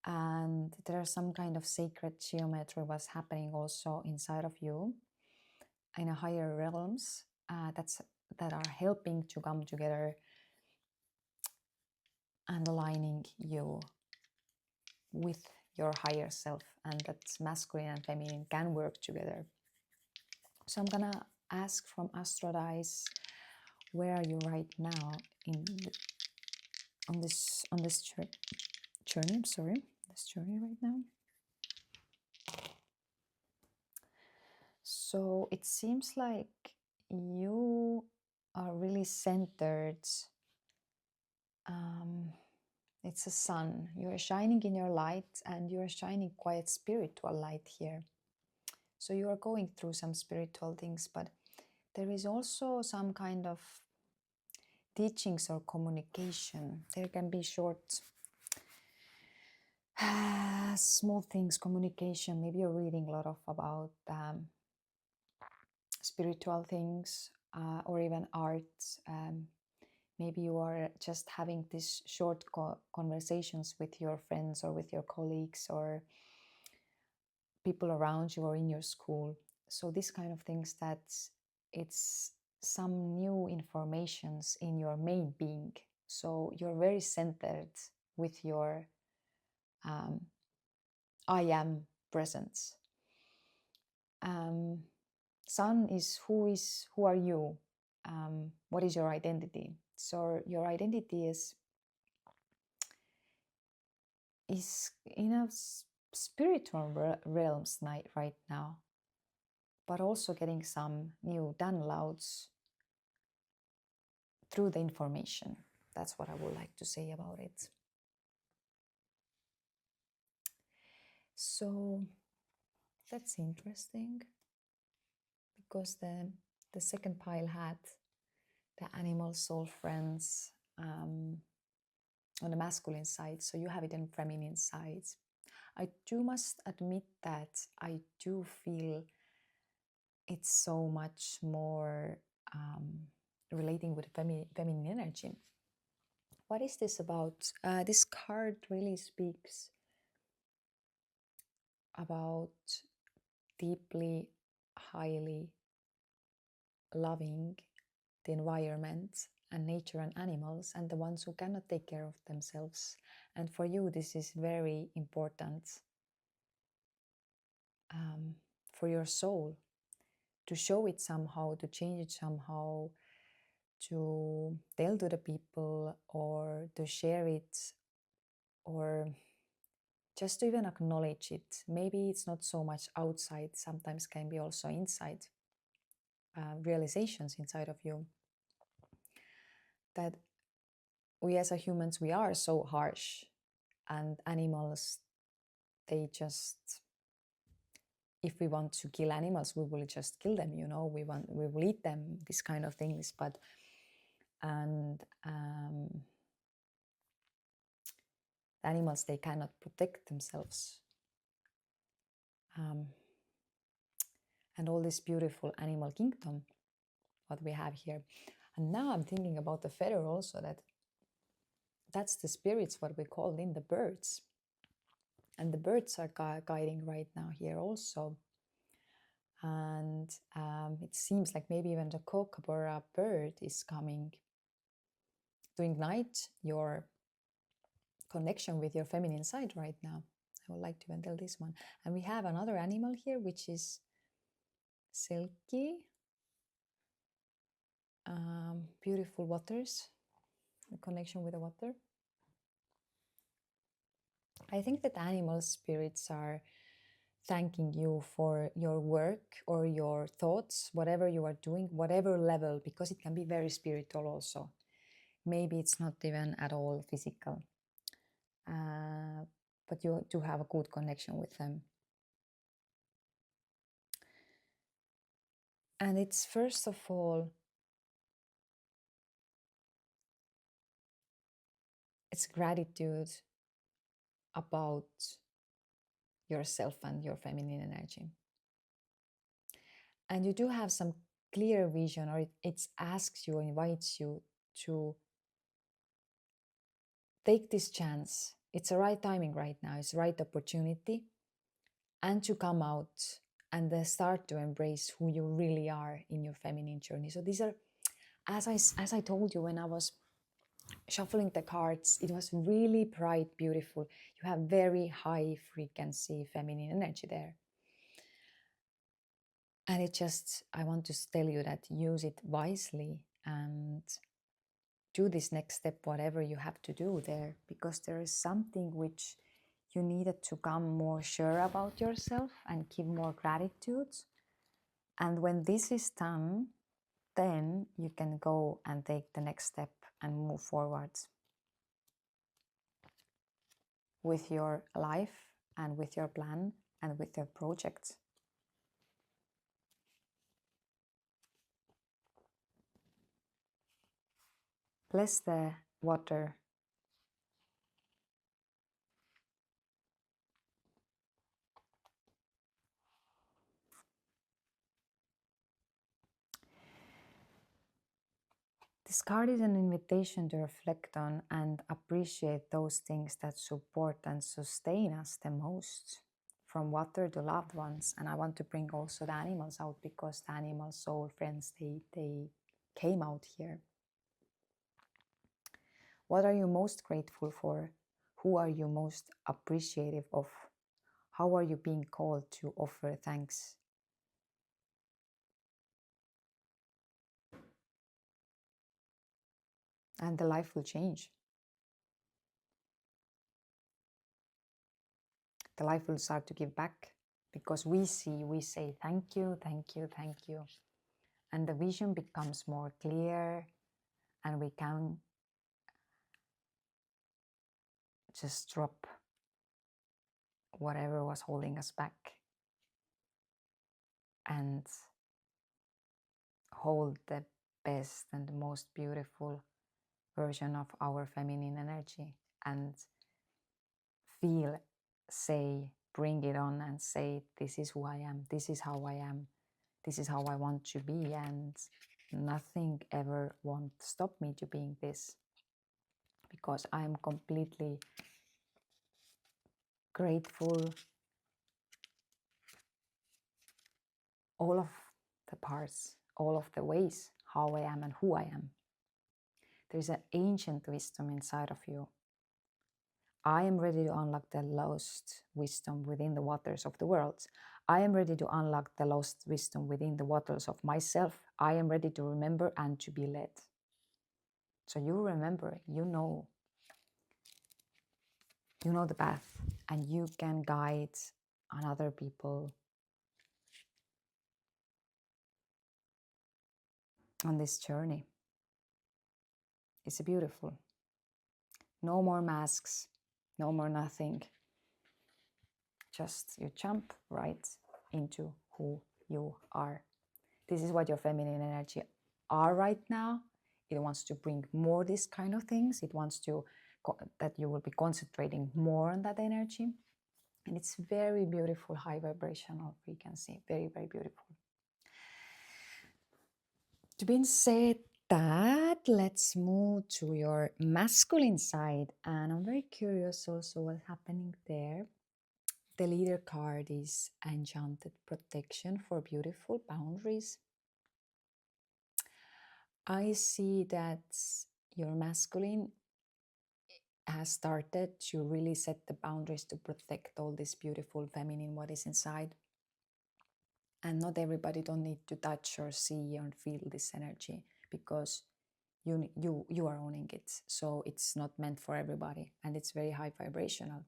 And there's some kind of sacred geometry was happening also inside of you in a higher realms that are helping to come together and aligning you with your higher self, and that masculine and feminine can work together. So I'm gonna ask from Astro Dice, where are you right now on this journey? I'm sorry, this journey right now. So it seems like you are really centered. It's a sun. You are shining in your light, and you are shining quite spiritual light here. So you are going through some spiritual things, but there is also some kind of teachings or communication. There can be short, small things, communication. Maybe you're reading a lot about spiritual things or even art. Maybe you are just having these short conversations with your friends or with your colleagues or people around you or in your school. So these kind of things, that it's some new informations in your main being. So you're very centered with your I am presence. Sun is who are you? What is your identity? So your identity is in a spiritual realms right now, but also getting some new downloads through the information. That's what I would like to say about it. So that's interesting, because the second pile had the animal soul friends on the masculine side, so you have it in feminine side. I must admit that I do feel it's so much more relating with feminine energy. What is this about? This card really speaks about deeply, highly loving the environment and nature and animals, and the ones who cannot take care of themselves. And for you, this is very important for your soul, to show it somehow, to change it somehow, to tell to the people, or to share it, or just to even acknowledge it. Maybe it's not so much outside, sometimes can be also inside, realizations inside of you, that we as a humans, we are so harsh, and animals, they just, if we want to kill animals, we will just kill them, we will eat them, this kind of things. But animals, they cannot protect themselves, and all this beautiful animal kingdom what we have here. And now I'm thinking about the feather also, that's the spirits what we call in the birds, and the birds are guiding right now here also. And it seems like maybe even the Coocaburra bird is coming to ignite your connection with your feminine side right now. I would like to even tell this one. And we have another animal here, which is silky, beautiful waters, the connection with the water. I think that animal spirits are thanking you for your work or your thoughts, whatever you are doing, whatever level, because it can be very spiritual also. Maybe it's not even at all physical, but you do have a good connection with them. And it's first of all, it's gratitude about yourself and your feminine energy. And you do have some clear vision, or it asks you, invites you to take this chance. It's the right timing right now, it's the right opportunity, and to come out and then start to embrace who you really are in your feminine journey. So these are, as I told you when I was shuffling the cards, it was really bright, beautiful. You have very high frequency feminine energy there. And I want to tell you that use it wisely and do this next step, whatever you have to do there, because there is something which you needed to come more sure about yourself and give more gratitude. And when this is done, then you can go and take the next step and move forward with your life and with your plan and with your project. Bless the water. This card is an invitation to reflect on and appreciate those things that support and sustain us the most, from water to loved ones. And I want to bring also the animals out, because the animal soul friends, they came out here. What are you most grateful for? Who are you most appreciative of? How are you being called to offer thanks? And the life will change. The life will start to give back because we say thank you, thank you, thank you. And the vision becomes more clear and we can just drop whatever was holding us back and hold the best and the most beautiful version of our feminine energy and feel, say, bring it on and say, this is who I am, this is how I am, this is how I want to be, and nothing ever won't stop me to being this, because I'm completely grateful all of the parts, all of the ways how I am and who I am. There's an ancient wisdom inside of you. I am ready to unlock the lost wisdom within the waters of the world. I am ready to unlock the lost wisdom within the waters of myself. I am ready to remember and to be led. So you remember, you know the path, and you can guide other people on this journey. It's beautiful. No more masks, no more nothing. Just you jump right into who you are. This is what your feminine energy are right now. It wants to bring more this kind of things. It wants to that you will be concentrating more on that energy. And it's very beautiful, high vibrational frequency. Very, very beautiful. To being said that, let's move to your masculine side. And I'm very curious also what's happening there. The leader card is Enchanted Protection for Beautiful Boundaries. I see that your masculine has started to really set the boundaries to protect all this beautiful feminine what is inside. And not everybody don't need to touch or see or feel this energy, because you are owning it. So it's not meant for everybody, and it's very high vibrational.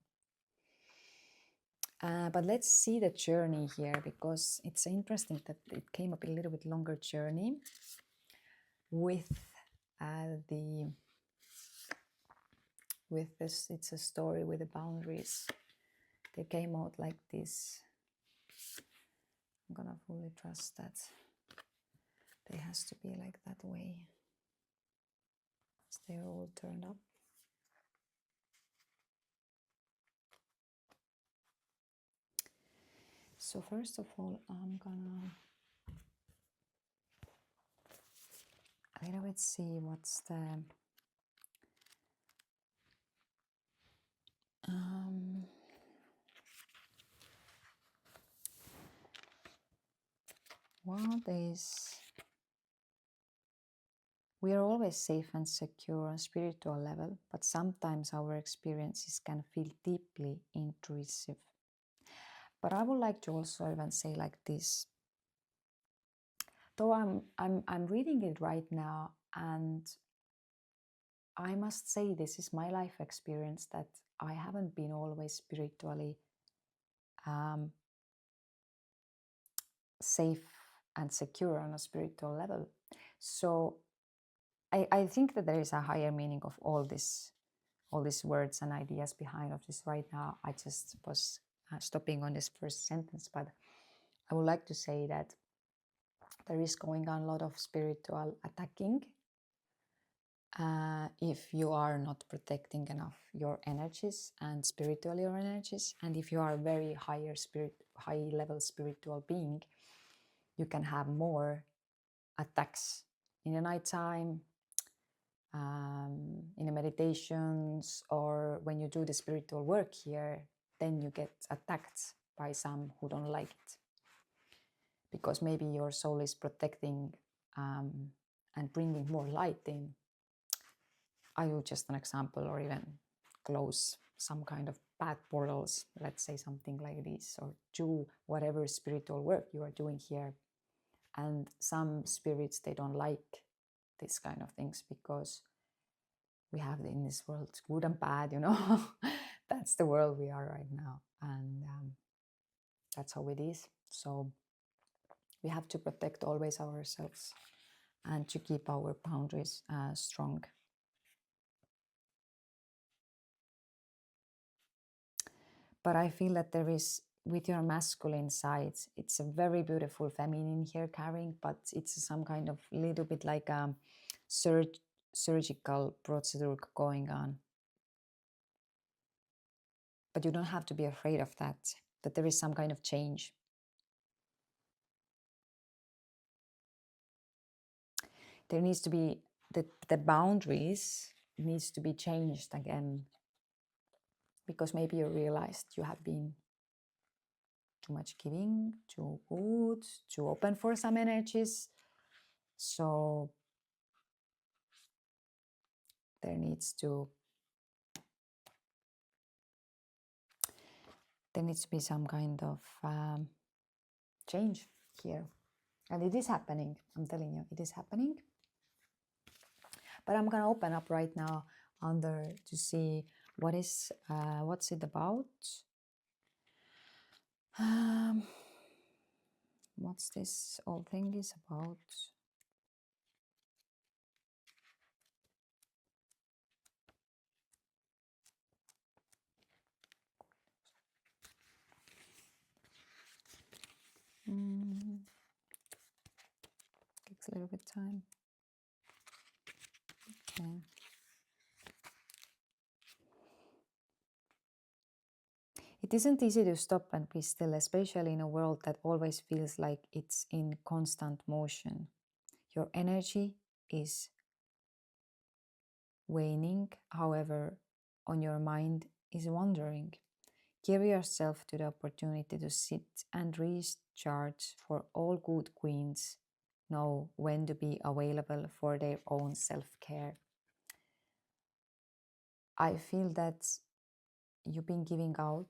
But let's see the journey here, because it's interesting that it came up a little bit longer journey with this. It's a story with the boundaries. They came out like this. I'm gonna fully trust that they has to be like that way. So they're all turned up. So first of all, I'm gonna a little bit see what's the what is. We are always safe and secure on a spiritual level, but sometimes our experiences can feel deeply intrusive. But I would like to also even say like this. Though I'm reading it right now, and I must say this is my life experience, that I haven't been always spiritually safe and secure on a spiritual level. So I think that there is a higher meaning of all these words and ideas behind of this right now. I just was stopping on this first sentence, but I would like to say that there is going on a lot of spiritual attacking if you are not protecting enough your energies and spiritually your energies. And if you are a very high level spiritual being, you can have more attacks in the nighttime, in the meditations, or when you do the spiritual work here, then you get attacked by some who don't like it, because maybe your soul is protecting and bringing more light in. I will just an example, or even close some kind of bad portals, let's say something like this, or do whatever spiritual work you are doing here. And some spirits, they don't like this kind of things because we have in this world good and bad, you know. That's the world we are right now, and that's how it is. So we have to protect always ourselves and to keep our boundaries strong. But I feel that there is, with your masculine side, it's a very beautiful feminine here carrying, but it's some kind of little bit like a surgical procedure going on. But you don't have to be afraid of that there is some kind of change. There needs to be, the boundaries needs to be changed again, because maybe you realized you have been too much giving, too good, too open for some energies. So there needs to be some kind of change here, and it is happening. I'm telling you, it is happening. But I'm gonna open up right now under to see what's it about. What's this whole thing is about. Takes a little bit of time. Okay. It isn't easy to stop and be still, especially in a world that always feels like it's in constant motion. Your energy is waning, however, on your mind is wandering. Give yourself to the opportunity to sit and recharge, for all good queens know when to be available for their own self-care. I feel that you've been giving out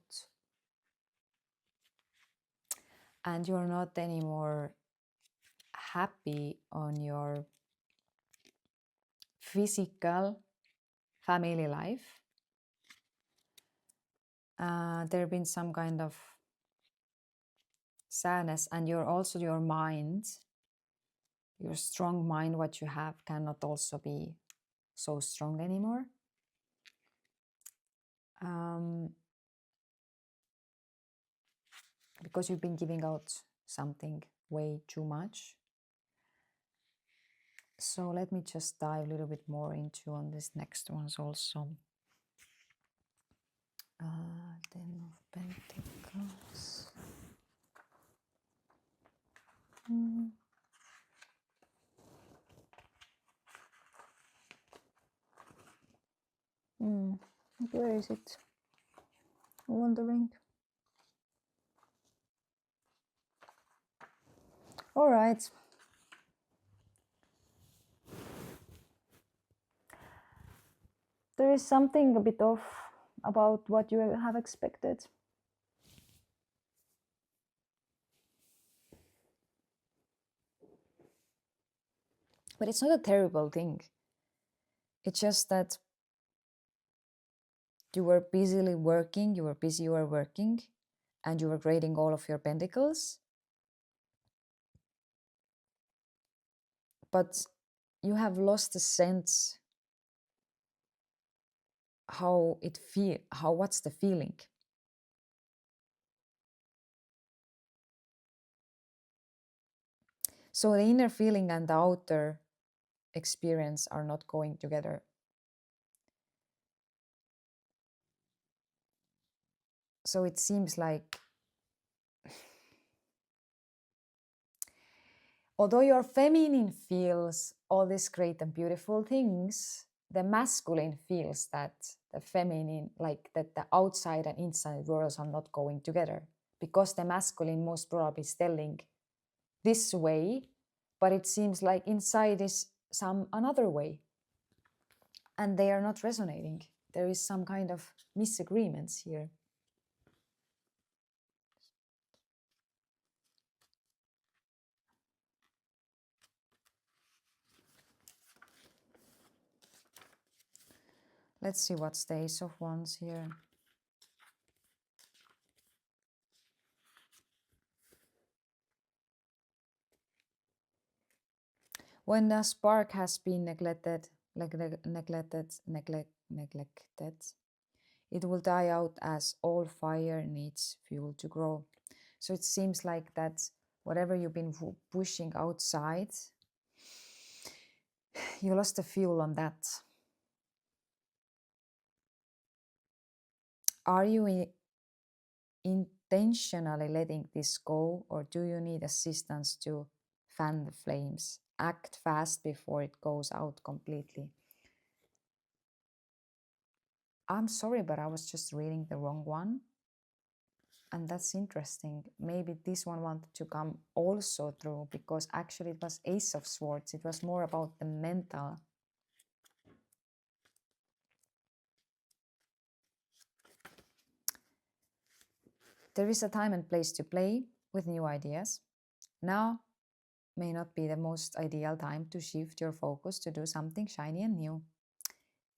and you're not anymore happy on your physical family life. There have been some kind of sadness, and your mind, your strong mind, what you have cannot also be so strong anymore. Because you've been giving out something way too much. So let me just dive a little bit more into on these next ones also. Ten of Pentacles. Where is it? I'm wondering. All right. There is something a bit off about what you have expected. But it's not a terrible thing. It's just that you were busily working, you were working, and you were grading all of your pentacles. But you have lost the sense what's the feeling. So the inner feeling and the outer experience are not going together. So it seems like, although your feminine feels all these great and beautiful things, the masculine feels that the feminine, like that the outside and inside worlds are not going together, because the masculine most probably is telling this way, but it seems like inside is some another way, and they are not resonating. There is some kind of misagreements here. Let's see what's the Ace of Wands here. When a spark has been neglected, it will die out as all fire needs fuel to grow. So it seems like that whatever you've been pushing outside, you lost the fuel on that. Are you intentionally letting this go, or do you need assistance to fan the flames? Act fast before it goes out completely. I'm sorry, but I was just reading the wrong one. And that's interesting. Maybe this one wanted to come also through, because actually it was Ace of Swords. It was more about the mental. There is a time and place to play with new ideas. Now may not be the most ideal time to shift your focus to do something shiny and new.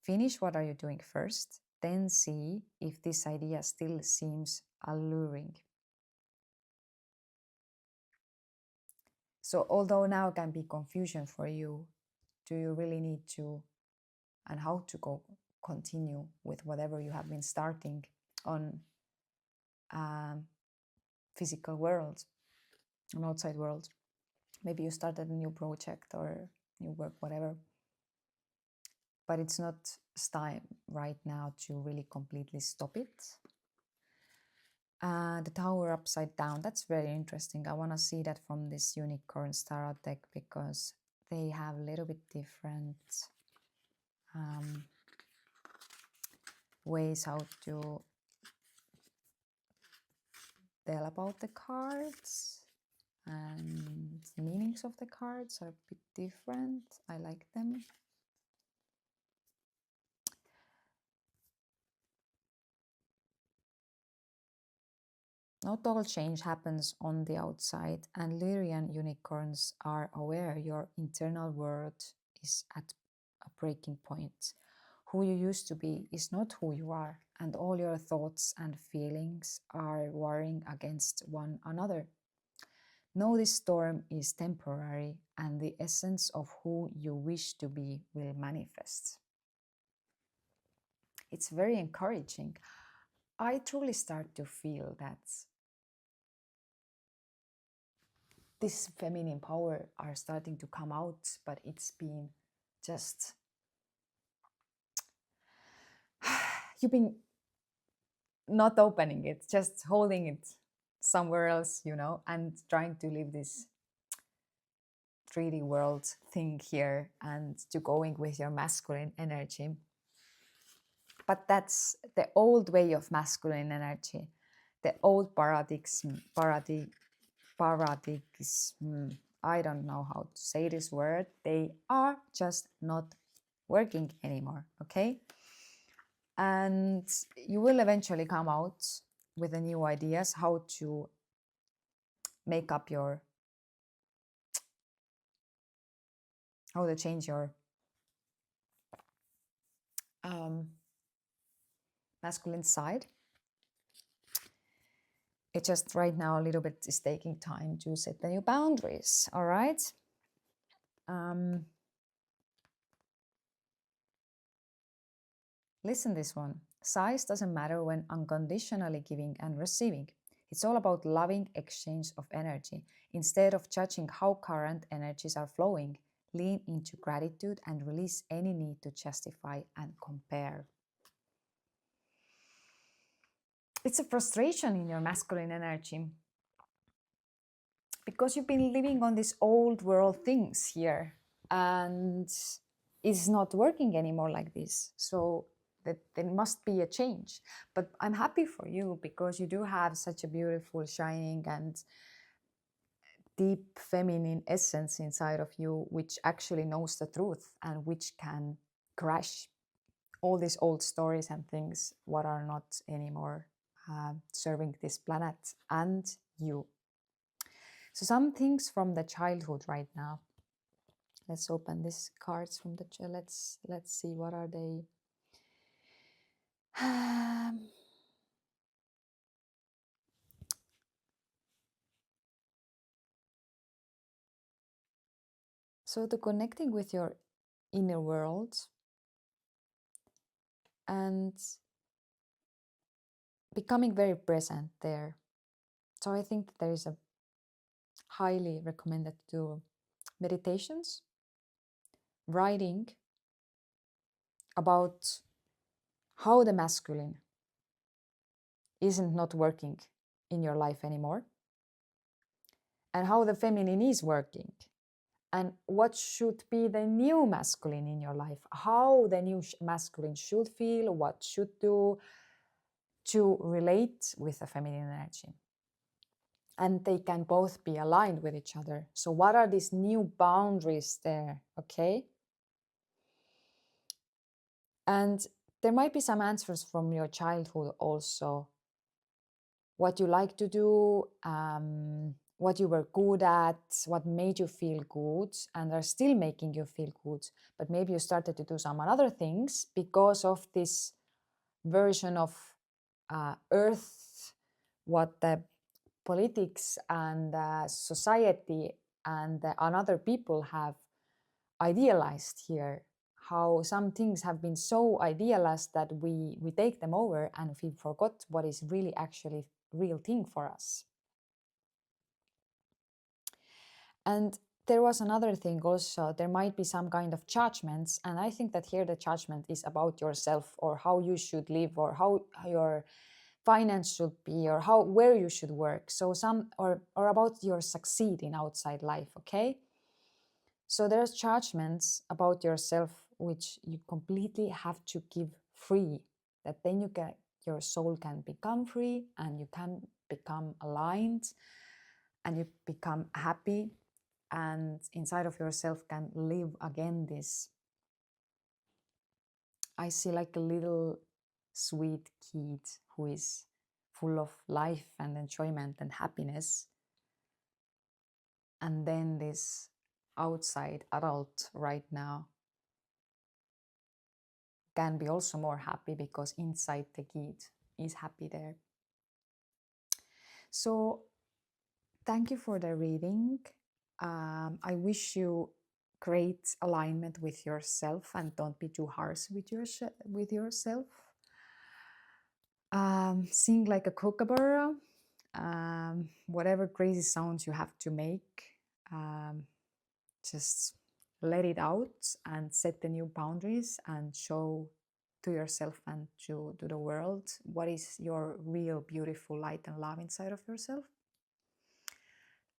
Finish what are you doing first, then see if this idea still seems alluring. So although now can be confusion for you, do you really need to, and how to continue with whatever you have been starting on physical world, on outside world? Maybe you started a new project or new work, whatever. But it's not time right now to really completely stop it. The Tower upside down, that's very interesting. I want to see that from this Unicorns Tarot deck, because they have a little bit different ways how to tell about the cards, and the meanings of the cards are a bit different. I like them. Not all change happens on the outside, and Lyrian unicorns are aware your internal world is at a breaking point. Who you used to be is not who you are, and all your thoughts and feelings are warring against one another. Know this storm is temporary, and the essence of who you wish to be will manifest. It's very encouraging. I truly start to feel that this feminine power are starting to come out, but it's been just you've been not opening it, just holding it somewhere else, you know, and trying to live this 3D world thing here and to going with your masculine energy. But that's the old way of masculine energy, the old paradigm. I don't know how to say this word. They are just not working anymore, okay? And you will eventually come out with the new ideas how to make up your, how to change your masculine side. It just right now a little bit is taking time to set the new boundaries, all right? Listen this one. Size doesn't matter when unconditionally giving and receiving. It's all about loving exchange of energy. Instead of judging how current energies are flowing, lean into gratitude and release any need to justify and compare. It's a frustration in your masculine energy because you've been living on these old world things here and it's not working anymore like this. So that there must be a change. But I'm happy for you because you do have such a beautiful, shining and deep feminine essence inside of you, which actually knows the truth and which can crush all these old stories and things what are not anymore serving this planet and you. So some things from the childhood right now. Let's open these cards from the let's see what are they. So the connecting with your inner world and becoming very present there. So I think there is a highly recommended to do meditations, writing about how the masculine isn't not working in your life anymore and how the feminine is working and what should be the new masculine in your life, how the new masculine should feel, what should do to relate with the feminine energy. And they can both be aligned with each other. So what are these new boundaries there? Okay. And there might be some answers from your childhood also. What you like to do, what you were good at, what made you feel good and are still making you feel good. But maybe you started to do some other things because of this version of Earth, what the politics and society and other people have idealized here, how some things have been so idealized that we take them over and we forgot what is really actually real thing for us. And there was another thing also, there might be some kind of judgments, and I think that here the judgment is about yourself or how you should live or how your finance should be or where you should work. So some or about your succeeding outside life, okay? So there's judgments about yourself which you completely have to give free, that then your soul can become free and you can become aligned and you become happy and inside of yourself can live again this. I see like a little sweet kid who is full of life and enjoyment and happiness. And then this outside adult right now can be also more happy because inside the kid is happy there. So thank you for the reading. I wish you great alignment with yourself and don't be too harsh with yourself. Sing like a Coocaburra. Whatever crazy sounds you have to make, just let it out and set the new boundaries and show to yourself and to the world what is your real beautiful light and love inside of yourself.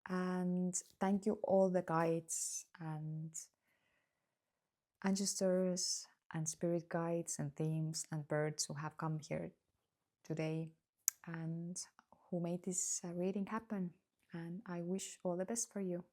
And thank you all the guides and ancestors and spirit guides and themes and birds who have come here today and who made this reading happen. And I wish all the best for you.